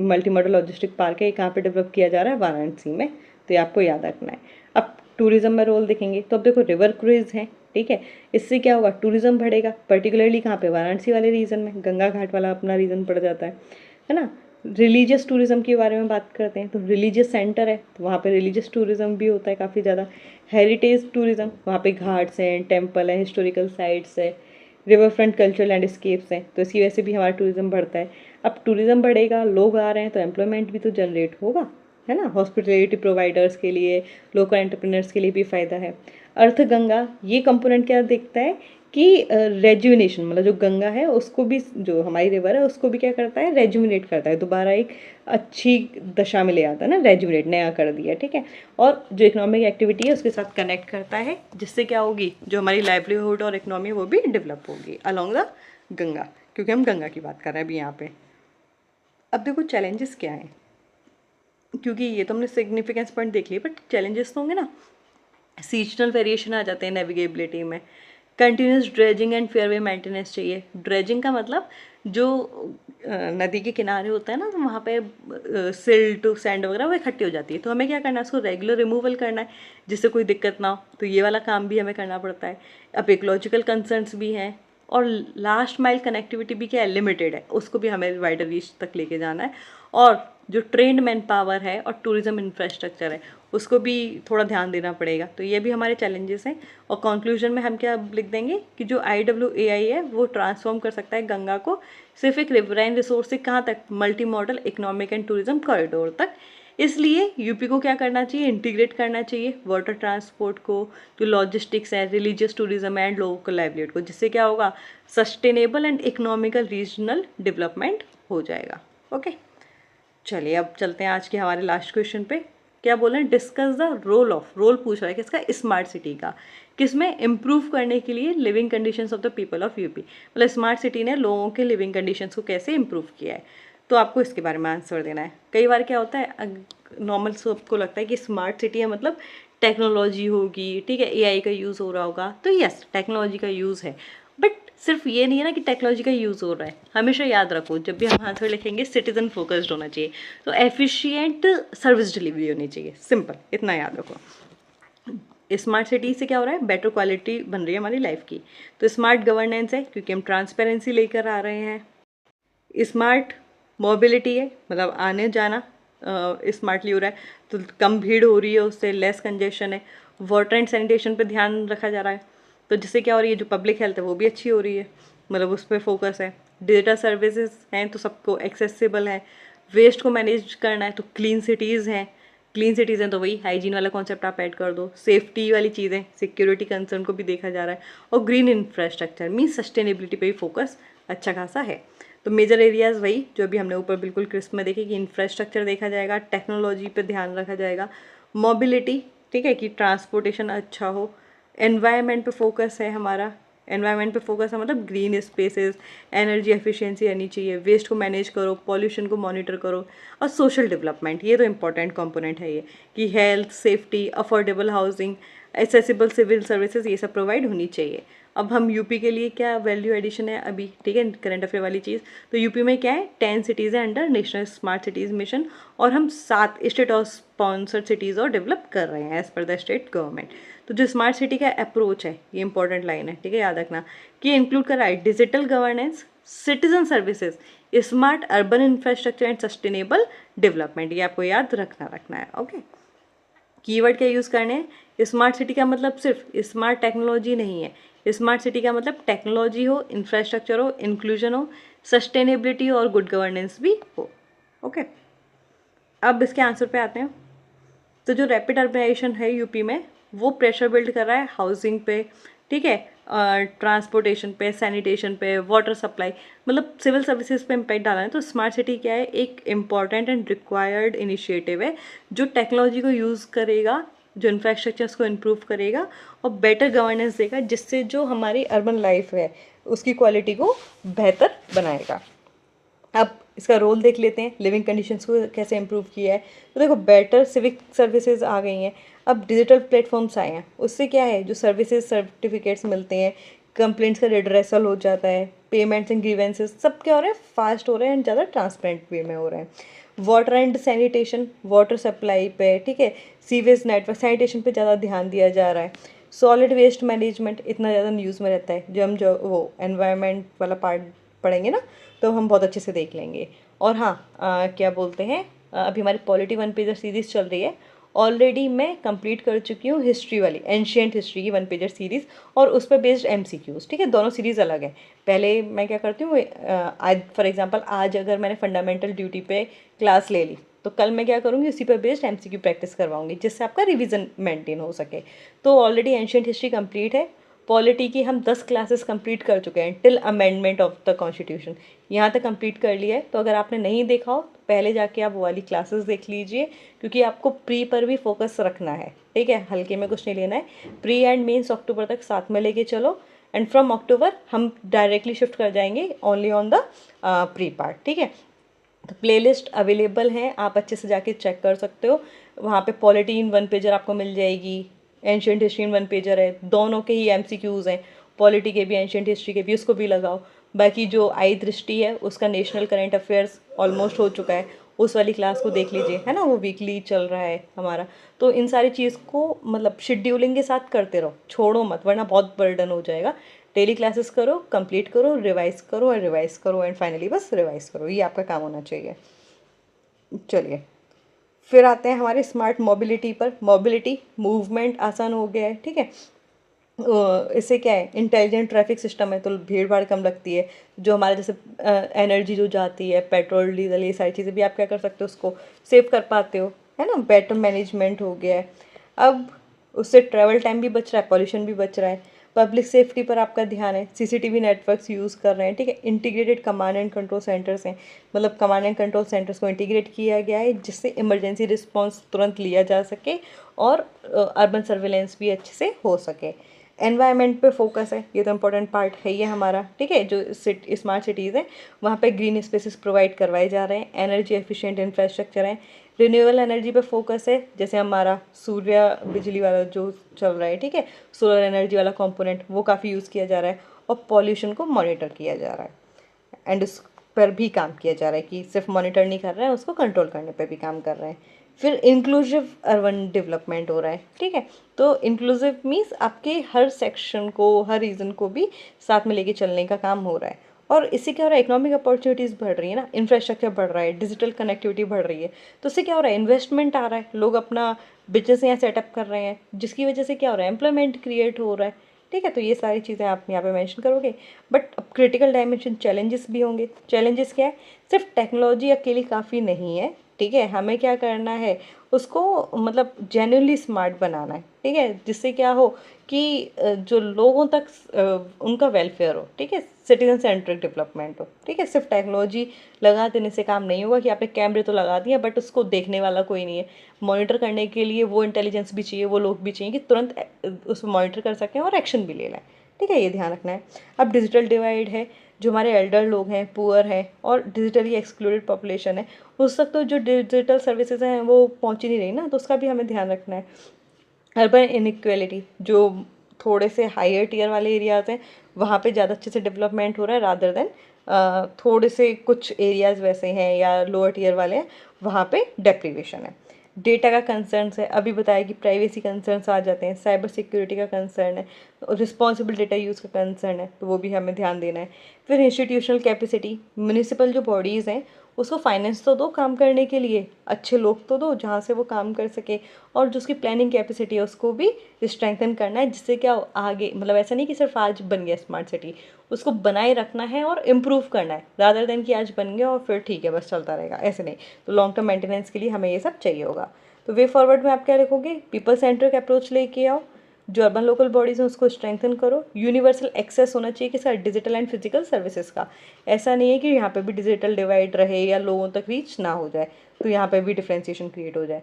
मल्टी मॉडल लॉजिस्टिक पार्क है ये कहाँ पे डेवलप किया जा रहा है, वाराणसी में, तो ये आपको याद रखना है। अब टूरिज्म में रोल देखेंगे तो अब देखो रिवर क्रूज है, ठीक है, इससे क्या होगा, टूरिज्म बढ़ेगा, पर्टिकुलरली कहाँ पे, वाराणसी वाले रीजन में, गंगा घाट वाला अपना रीजन पड़ जाता है ना। रिलीजियस टूरिज्म के बारे में बात करते हैं तो रिलीजियस सेंटर है तो वहाँ पे रिलीजियस टूरिज्म भी होता है काफ़ी ज़्यादा। हेरिटेज टूरिज्म, वहाँ पे घाट्स हैं, टेम्पल है, हिस्टोरिकल साइट्स है, रिवर फ्रंट कल्चरल लैंडस्केप्स हैं, तो इसकी वजह से भी हमारा टूरिज्म बढ़ता है। अब टूरिज्म बढ़ेगा, लोग आ रहे हैं तो एम्प्लॉयमेंट भी तो जनरेट होगा, है ना, हॉस्पिटलिटी प्रोवाइडर्स के लिए, लोकल एंटरप्रेन्योर्स के लिए भी फ़ायदा है। अर्थ गंगा, ये कंपोनेंट क्या देखता है कि रेजुविनेशन, मतलब जो गंगा है उसको भी, जो हमारी रिवर है उसको भी क्या करता है, रेजुविनेट करता है, दोबारा एक अच्छी दशा में ले आता है ना, रेजुविनेट, नया कर दिया, ठीक है। और जो इकोनॉमिक एक्टिविटी है उसके साथ कनेक्ट करता है, जिससे क्या होगी, जो हमारी लाइवलीहुड और इकोनॉमी वो भी डेवलप होगी अलॉन्ग द गंगा, क्योंकि हम गंगा की बात कर रहे हैं अभी यहाँ पे। अब देखो चैलेंजेस क्या हैं, क्योंकि ये तो हमने सिग्निफिकेंस पॉइंट देख लिए, बट चैलेंजेस तो होंगे ना, सीजनल वेरिएशन आ जाते हैं नेविगेबिलिटी में, continuous dredging and fairway maintenance चाहिए। ड्रेजिंग का मतलब जो नदी के किनारे होता है ना, तो वहाँ पे सिल्ट, सैंड वगैरह वो इकट्ठी हो जाती है, तो हमें क्या करना है, उसको रेगुलर रिमूवल करना है जिससे कोई दिक्कत ना हो, तो ये वाला काम भी हमें करना पड़ता है। अब इकोलॉजिकल कंसर्न्स भी हैं, और लास्ट माइल कनेक्टिविटी भी क्या है, लिमिटेड है, उसको भी हमें वाइडर रीच तक लेके जाना है। और जो ट्रेंड मैन पावर है और टूरिज्म इंफ्रास्ट्रक्चर है उसको भी थोड़ा ध्यान देना पड़ेगा, तो ये भी हमारे चैलेंजेस हैं। और कंक्लूजन में हम क्या लिख देंगे कि जो IWAI है वो ट्रांसफॉर्म कर सकता है गंगा को सिर्फ एक रिवराइन रिसोर्स से कहाँ तक, multi modal economic and tourism corridor तक। इसलिए यूपी को क्या करना चाहिए, इंटीग्रेट करना चाहिए वाटर ट्रांसपोर्ट को, जो लॉजिस्टिक्स है, religious tourism and local livelihood को, जिससे क्या होगा, sustainable and economical regional development हो जाएगा। ओके, चलिए अब चलते हैं आज के हमारे लास्ट क्वेश्चन पे। क्या बोल रहे हैं, डिस्कस द रोल पूछ रहा है किसका, स्मार्ट सिटी का, किसमें इम्प्रूव करने के लिए living conditions of the people of UP, मतलब स्मार्ट सिटी ने लोगों के लिविंग कंडीशंस को कैसे इम्प्रूव किया है, तो आपको इसके बारे में आंसर देना है। कई बार क्या होता है, नॉर्मल सबको लगता है कि स्मार्ट सिटी है मतलब टेक्नोलॉजी होगी, ठीक है, AI का यूज़ हो रहा होगा, तो यस टेक्नोलॉजी का यूज़ है, बट सिर्फ ये नहीं है ना कि टेक्नोलॉजी का यूज़ हो रहा है, हमेशा याद रखो जब भी हम आंसर लिखेंगे सिटीजन फोकस्ड होना चाहिए, तो एफिशिएंट सर्विस डिलीवरी होनी चाहिए, सिंपल इतना याद रखो। स्मार्ट सिटी से क्या हो रहा है, बेटर क्वालिटी बन रही है हमारी लाइफ की। तो स्मार्ट गवर्नेंस है क्योंकि हम ट्रांसपेरेंसी लेकर आ रहे हैं। स्मार्ट मोबिलिटी है, मतलब आने जाना स्मार्टली हो रहा है, तो कम भीड़ हो रही है, उससे लेस कंजेशन है। वाटर एंड सैनिटेशन पे ध्यान रखा जा रहा है, तो जिससे क्या हो रही है, जो पब्लिक हेल्थ है वो भी अच्छी हो रही है, मतलब उस पर फोकस है। डिजिटल सर्विसेज हैं तो सबको एक्सेसिबल है। वेस्ट को मैनेज करना है तो क्लीन सिटीज़ हैं, क्लीन सिटीज़ हैं तो वही हाइजीन वाला कॉन्सेप्ट आप ऐड कर दो। सेफ्टी वाली चीज़ें, सिक्योरिटी कंसर्न को भी देखा जा रहा है। और ग्रीन इंफ्रास्ट्रक्चर मीन्स सस्टेनेबिलिटी पे भी फोकस अच्छा खासा है। तो मेजर एरियाज़ वही जो अभी हमने ऊपर बिल्कुल क्रिस्प में देखे कि इंफ्रास्ट्रक्चर देखा जाएगा, टेक्नोलॉजी पे ध्यान रखा जाएगा, मोबिलिटी, ठीक है, कि ट्रांसपोर्टेशन अच्छा हो। एनवायरनमेंट पे फोकस है हमारा, एनवायरनमेंट पे फोकस है मतलब ग्रीन स्पेसेस, एनर्जी एफिशिएंसी रहनी चाहिए, वेस्ट को मैनेज करो, पॉल्यूशन को मॉनिटर करो। और सोशल डेवलपमेंट, ये तो इंपॉर्टेंट कंपोनेंट है ये, कि health, safety, affordable housing, accessible civil services, ये सब प्रोवाइड होनी चाहिए। अब हम यूपी के लिए क्या वैल्यू एडिशन है अभी, ठीक है, करंट अफेयर वाली चीज़। तो यूपी में क्या है, 10 सिटीज़ है under national smart cities mission, और हम 7 स्टेट और स्पॉन्सर्ड सिटीज़ और डेवलप कर रहे हैं as per the state government. तो जो स्मार्ट सिटी का अप्रोच है, ये इंपॉर्टेंट लाइन है, ठीक है, याद रखना कि इंक्लूड कर रहा है digital governance, citizen services, smart urban infrastructure and sustainable development. ये आपको याद रखना है। ओके, कीवर्ड क्या यूज़ करने हैं। स्मार्ट सिटी का मतलब सिर्फ स्मार्ट टेक्नोलॉजी नहीं है, स्मार्ट सिटी का मतलब टेक्नोलॉजी हो, इंफ्रास्ट्रक्चर हो, इंक्लूजन हो, सस्टेनेबिलिटी और गुड गवर्नेंस भी हो। ओके, अब इसके आंसर पे आते हैं। तो जो रैपिड अर्बनाइजेशन है यूपी में, वो प्रेशर बिल्ड कर रहा है हाउसिंग पे, ठीक है, ट्रांसपोर्टेशन पे, सैनिटेशन पे, वाटर सप्लाई, मतलब सिविल सर्विसेज पे इम्पैक्ट डाला है। तो स्मार्ट सिटी क्या है, एक इम्पॉर्टेंट एंड रिक्वायर्ड इनिशिएटिव है जो टेक्नोलॉजी को यूज़ करेगा, जो इंफ्रास्ट्रक्चर्स को इम्प्रूव करेगा और बेटर गवर्नेंस देगा, जिससे जो हमारी अर्बन लाइफ है उसकी क्वालिटी को बेहतर बनाएगा। अब इसका रोल देख लेते हैं, लिविंग कंडीशंस को कैसे इम्प्रूव किया है। तो देखो, बेटर सिविक सर्विसेज आ गई हैं, अब डिजिटल प्लेटफॉर्म्स आए हैं, उससे क्या है, जो सर्विसेज सर्टिफिकेट्स मिलते हैं, कंप्लेंट्स का रिड्रेसल हो जाता है, पेमेंट्स एंड ग्रीवेंसेस सब क्या हो रहे हैं, फास्ट हो रहे हैं एंड ज़्यादा ट्रांसपेरेंट वे में हो रहे हैं। Water and sanitation, water supply पे, ठीक है, सीवेज नेटवर्क, सैनिटेशन पे ज़्यादा ध्यान दिया जा रहा है। सॉलिड वेस्ट मैनेजमेंट इतना ज़्यादा न्यूज़ में रहता है, जो वो एनवायरनमेंट वाला पार्ट पढ़ेंगे ना, तो हम बहुत अच्छे से देख लेंगे। और हाँ, क्या बोलते हैं, अभी हमारी पॉलिटी 1 पेजर सीरीज़ चल रही है, ऑलरेडी मैं कंप्लीट कर चुकी हूँ हिस्ट्री वाली, एंशियंट हिस्ट्री की 1 पेजर सीरीज़, और उस पर बेस्ड MCQs, ठीक है, दोनों सीरीज़ अलग है। पहले मैं क्या करती हूँ, आज फॉर एग्जांपल आज अगर मैंने फंडामेंटल ड्यूटी पे क्लास ले ली, तो कल मैं क्या करूँगी, उसी पर बेस्ड MCQ प्रैक्टिस करवाऊंगी, जिससे आपका रिविज़न मेंटेन हो सके। तो ऑलरेडी एंशियंट हिस्ट्री कंप्लीट है। पॉलिटी की हम 10 क्लासेस कंप्लीट कर चुके हैं till amendment of the constitution, यहाँ तक कंप्लीट कर लिया है। तो अगर आपने नहीं देखा हो तो पहले जाके आप वो वाली क्लासेस देख लीजिए, क्योंकि आपको प्री पर भी फोकस रखना है, ठीक है, हल्के में कुछ नहीं लेना है। प्री एंड मेंस अक्टूबर तक साथ में लेके चलो, एंड फ्रॉम अक्टूबर हम डायरेक्टली शिफ्ट कर जाएंगे only on the pre part, ठीक है। तो प्लेलिस्ट अवेलेबल हैं, आप अच्छे से जाके चेक कर सकते हो, वहाँ पे पॉलिटी इन 1 पेजर आपको मिल जाएगी, एंशियंट हिस्ट्री इन 1 पेजर है, दोनों के ही MCQs हैं, पॉलिटी के भी एंशियंट हिस्ट्री के भी, उसको भी लगाओ। बाकी जो आई दृष्टि है उसका नेशनल करंट अफेयर्स ऑलमोस्ट हो चुका है, उस वाली क्लास को देख लीजिए, है ना, वो वीकली चल रहा है हमारा। तो इन सारी चीज़ को मतलब शेड्यूलिंग के साथ करते रहो, छोड़ो मत, वरना बहुत बर्डन हो जाएगा। डेली क्लासेस करो, कंप्लीट करो, रिवाइज करो और रिवाइज करो, एंड फाइनली बस रिवाइज करो, ये आपका काम होना चाहिए। चलिए, फिर आते हैं हमारे स्मार्ट मोबिलिटी पर। मोबिलिटी, मूवमेंट आसान हो गया है, ठीक है। इससे क्या है, इंटेलिजेंट ट्रैफिक सिस्टम है तो भीड़ भाड़ कम लगती है। जो हमारा जैसे एनर्जी जो जाती है, पेट्रोल डीजल, ये सारी चीज़ें भी आप क्या कर सकते हो, उसको सेव कर पाते हो, है ना। बेटर मैनेजमेंट हो गया है। अब उससे ट्रैवल टाइम भी बच रहा है, पॉल्यूशन भी बच रहा है। पब्लिक सेफ्टी पर आपका ध्यान है, CCTV नेटवर्क्स यूज़ कर रहे हैं, ठीक है। Integrated command and control centres हैं, मतलब कमांड एंड कंट्रोल सेंटर्स को इंटीग्रेट किया गया है, जिससे इमरजेंसी रिस्पॉन्स तुरंत लिया जा सके और अर्बन सर्वेलेंस भी अच्छे से हो सके। एनवायरनमेंट पे फोकस है, ये तो इम्पोर्टेंट पार्ट है ये हमारा, ठीक है। जो स्मार्ट सिटीज़ हैं वहाँ पे ग्रीन स्पेसेस प्रोवाइड करवाए जा रहे हैं, एनर्जी एफिशिएंट इंफ्रास्ट्रक्चर है, रिन्यूएबल एनर्जी पे फोकस है, जैसे हमारा सूर्य बिजली वाला जो चल रहा है, ठीक है, सोलर एनर्जी वाला कंपोनेंट वो काफ़ी यूज़ किया जा रहा है, और पॉल्यूशन को मॉनिटर किया जा रहा है। एंड पर भी काम किया जा रहा है कि सिर्फ मॉनिटर नहीं कर रहे हैं, उसको कंट्रोल करने पर भी काम कर रहे हैं। फिर इंक्लूसिव अर्बन डेवलपमेंट हो रहा है, ठीक है। तो इंक्लूसिव मीन्स आपके हर सेक्शन को, हर रीजन को भी साथ में लेके चलने का काम हो रहा है। और इससे क्या हो रहा है, इकोनॉमिक अपॉर्चुनिटीज़ बढ़ रही है ना, इंफ्रास्ट्रक्चर बढ़ रहा है, डिजिटल कनेक्टिविटी बढ़ रही है, तो इससे क्या हो रहा है, इन्वेस्टमेंट आ रहा है, लोग अपना बिजनेस यहाँ सेटअप कर रहे हैं, जिसकी वजह से क्या हो रहा है, एम्प्लॉयमेंट क्रिएट हो रहा है, ठीक है। तो ये सारी चीज़ें आप यहाँ पे मेंशन करोगे। बट अब क्रिटिकल डायमेंशन चैलेंजेस भी होंगे। चैलेंजेस क्या है, सिर्फ टेक्नोलॉजी अकेली काफ़ी नहीं है, ठीक है। हमें क्या करना है, उसको मतलब जेन्युइनली स्मार्ट बनाना है, ठीक है, जिससे क्या हो कि जो लोगों तक उनका वेलफेयर हो, ठीक है, सिटीजन सेंट्रिक डेवलपमेंट हो, ठीक है। सिर्फ टेक्नोलॉजी लगा देने से काम नहीं होगा कि आपने कैमरे तो लगा दिया बट उसको देखने वाला कोई नहीं है। मॉनिटर करने के लिए वो इंटेलिजेंस भी चाहिए, वो लोग भी चाहिए कि तुरंत उसको मॉनिटर कर सकें और एक्शन भी ले लें, ठीक है, ये ध्यान रखना है। अब डिजिटल डिवाइड है, जो हमारे एल्डर लोग हैं, पुअर हैं और डिजिटली एक्सक्लूडेड पॉपुलेशन है, उस तक तो जो डिजिटल सर्विसेज हैं वो पहुंच ही नहीं रही ना, तो उसका भी हमें ध्यान रखना है। अर्बन इनइक्वेलिटी, जो थोड़े से हायर टियर वाले एरियाज़ हैं वहाँ पे ज़्यादा अच्छे से डेवलपमेंट हो रहा है रादर देन थोड़े से कुछ एरियाज़ वैसे हैं या लोअर टियर वाले हैं वहाँ पे डेप्रीवेशन है। डेटा का कंसर्न्स है, अभी बताया कि प्राइवेसी कंसर्न्स आ जाते हैं, साइबर सिक्योरिटी का कंसर्न है, रिस्पॉन्सिबल डेटा यूज़ का कंसर्न है, तो वो भी हमें ध्यान देना है। फिर इंस्टीट्यूशनल कैपेसिटी, म्यूनिसिपल जो बॉडीज़ हैं उसको फाइनेंस तो दो काम करने के लिए, अच्छे लोग तो दो जहाँ से वो काम कर सके, और जो उसकी प्लानिंग कैपेसिटी है उसको भी स्ट्रेंथन करना है, जिससे क्या आगे मतलब ऐसा नहीं कि सिर्फ आज बन गया स्मार्ट सिटी, उसको बनाए रखना है और इम्प्रूव करना है, रादर देन कि आज बन गया और फिर ठीक है बस चलता रहेगा, ऐसे नहीं। तो लॉन्ग टर्म मेंटेनेंस के लिए हमें ये सब चाहिए होगा। तो वे फॉरवर्ड में आप क्या लिखोगे, पीपल सेंट्रिक अप्रोच लेके आओ, जो अर्बन लोकल बॉडीज़ हैं उसको स्ट्रेंथन करो, यूनिवर्सल एक्सेस होना चाहिए कि sir digital and physical services का, ऐसा नहीं है कि यहाँ पे भी डिजिटल डिवाइड रहे या लोगों तक रीच ना हो जाए, तो यहाँ पे भी डिफ्रेंसिएशन क्रिएट हो जाए।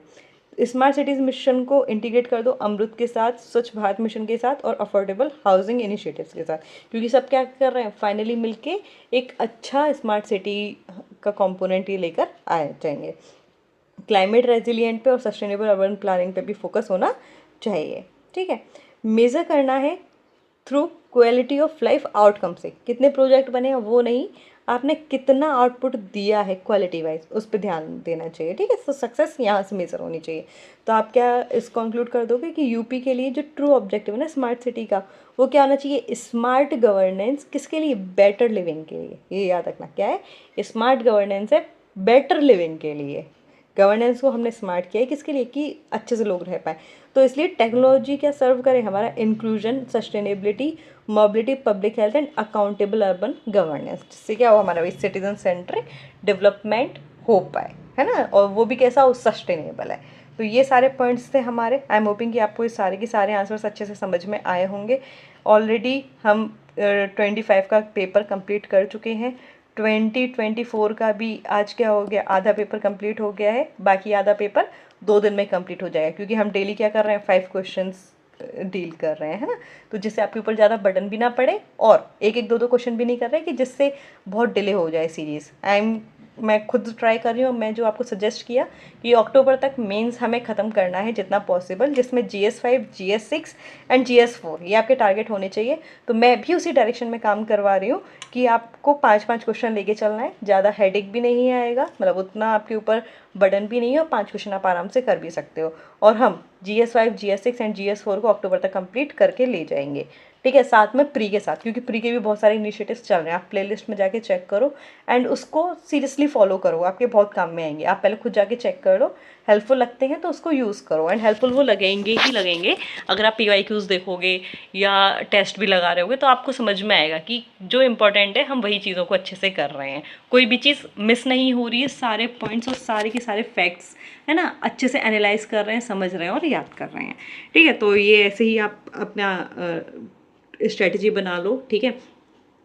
स्मार्ट सिटीज़ मिशन को इंटीग्रेट कर दो अमृत के साथ, स्वच्छ भारत मिशन के साथ और अफोर्डेबल हाउसिंग इनिशिएटिव्स के साथ, क्योंकि सब क्या कर रहे हैं, फाइनली मिलके एक अच्छा स्मार्ट सिटी का कंपोनेंट ये लेकर आ जाएंगे। क्लाइमेट रेजिलिएंट पे और सस्टेनेबल अर्बन प्लानिंग पे भी फोकस होना चाहिए, ठीक है। मेज़र करना है through quality of life outcome से, कितने प्रोजेक्ट बने हैं वो नहीं, आपने कितना आउटपुट दिया है क्वालिटी वाइज, उस पर ध्यान देना चाहिए, ठीक है। तो सक्सेस यहाँ से मेजर होनी चाहिए। तो आप क्या इस कंक्लूड कर दोगे कि यूपी के लिए जो ट्रू ऑब्जेक्टिव है ना स्मार्ट सिटी का, वो क्या होना चाहिए, स्मार्ट गवर्नेंस, किसके लिए, बेटर लिविंग के लिए। ये याद रखना क्या है, स्मार्ट गवर्नेंस है बेटर लिविंग के लिए। गवर्नेंस को हमने स्मार्ट किया है किसके लिए, कि अच्छे से लोग रह पाए। तो इसलिए टेक्नोलॉजी क्या सर्व करे, हमारा inclusion, sustainability, mobility, public health and accountable urban governance, जिससे क्या हो हमारा सिटीजन सेंट्रिक डेवलपमेंट हो पाए, है ना, और वो भी कैसा हो, सस्टेनेबल है। तो ये सारे पॉइंट्स थे हमारे। आई एम होपिंग कि आपको ये सारे के सारे आंसर्स अच्छे से समझ में आए होंगे। ऑलरेडी हम 25 का पेपर कंप्लीट कर चुके हैं, 2024 का भी आज क्या हो गया, आधा पेपर कंप्लीट हो गया है, बाकी आधा पेपर 2 दिन में कंप्लीट हो जाएगा, क्योंकि हम डेली क्या कर रहे हैं, 5 क्वेश्चंस डील कर रहे हैं, है ना। तो जिससे आपके ऊपर ज़्यादा बर्डन भी ना पड़े, और एक एक दो दो क्वेश्चन भी नहीं कर रहे कि जिससे बहुत डिले हो जाए सीरीज़। मैं खुद ट्राई कर रही हूँ, मैं जो आपको सजेस्ट किया कि अक्टूबर तक मेंस हमें ख़त्म करना है जितना पॉसिबल, जिसमें GS5, GS6 एंड GS4 ये आपके टारगेट होने चाहिए। तो मैं भी उसी डायरेक्शन में काम करवा रही हूँ कि आपको 5-5 क्वेश्चन लेके चलना है, ज़्यादा हेडेक भी नहीं आएगा, मतलब उतना आपके ऊपर बर्डन भी नहीं है, और 5 क्वेश्चन आप आराम से कर भी सकते हो। और हम GS5, GS6 एंड GS4 को अक्टूबर तक कंप्लीट करके ले जाएंगे, ठीक है, साथ में प्री के साथ, क्योंकि प्री के भी बहुत सारे इनिशिएटिव्स चल रहे हैं, आप प्लेलिस्ट में जाके चेक करो एंड उसको सीरियसली फॉलो करो, आपके बहुत काम में आएंगे। आप पहले खुद जाके चेक कर लो, हेल्पफुल लगते हैं तो उसको यूज़ करो, एंड हेल्पफुल वो लगेंगे ही लगेंगे अगर आप PYQs देखोगे या टेस्ट भी लगा रहे होगे, तो आपको समझ में आएगा कि जो इम्पोर्टेंट है हम वही चीज़ों को अच्छे से कर रहे हैं, कोई भी चीज़ मिस नहीं हो रही है, सारे पॉइंट्स और सारे के सारे फैक्ट्स है ना अच्छे से एनालाइज कर रहे हैं, समझ रहे हैं और याद कर रहे हैं, ठीक है। तो ये ऐसे ही आप अपना स्ट्रेटजी बना लो, ठीक है।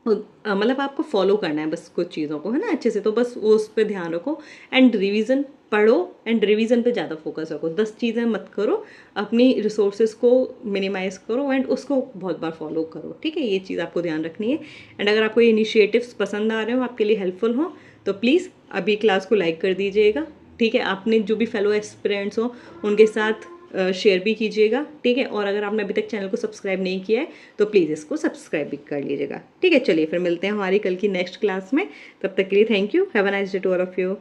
मतलब आपको फॉलो करना है बस कुछ चीज़ों को, है ना, अच्छे से, तो बस वो उस पर ध्यान रखो एंड रिवीजन पढ़ो एंड रिवीजन पे ज़्यादा फोकस रखो, 10 चीज़ें मत करो, अपनी रिसोर्सेज को मिनिमाइज़ करो एंड उसको बहुत बार फॉलो करो, ठीक है, ये चीज़ आपको ध्यान रखनी है। एंड अगर आपको ये इनिशिएटिव्स पसंद आ रहे हो, आपके लिए हेल्पफुल हो, तो प्लीज़ अभी क्लास को लाइक कर दीजिएगा, ठीक है। आपने जो भी फेलो एस्पिरेंट्स हो उनके साथ शेयर भी कीजिएगा, ठीक है। और अगर आपने अभी तक चैनल को सब्सक्राइब नहीं किया है तो प्लीज़ इसको सब्सक्राइब भी कर लीजिएगा, ठीक है। चलिए फिर मिलते हैं हमारी कल की नेक्स्ट क्लास में। तब तक के लिए thank you, have a nice day to all of you.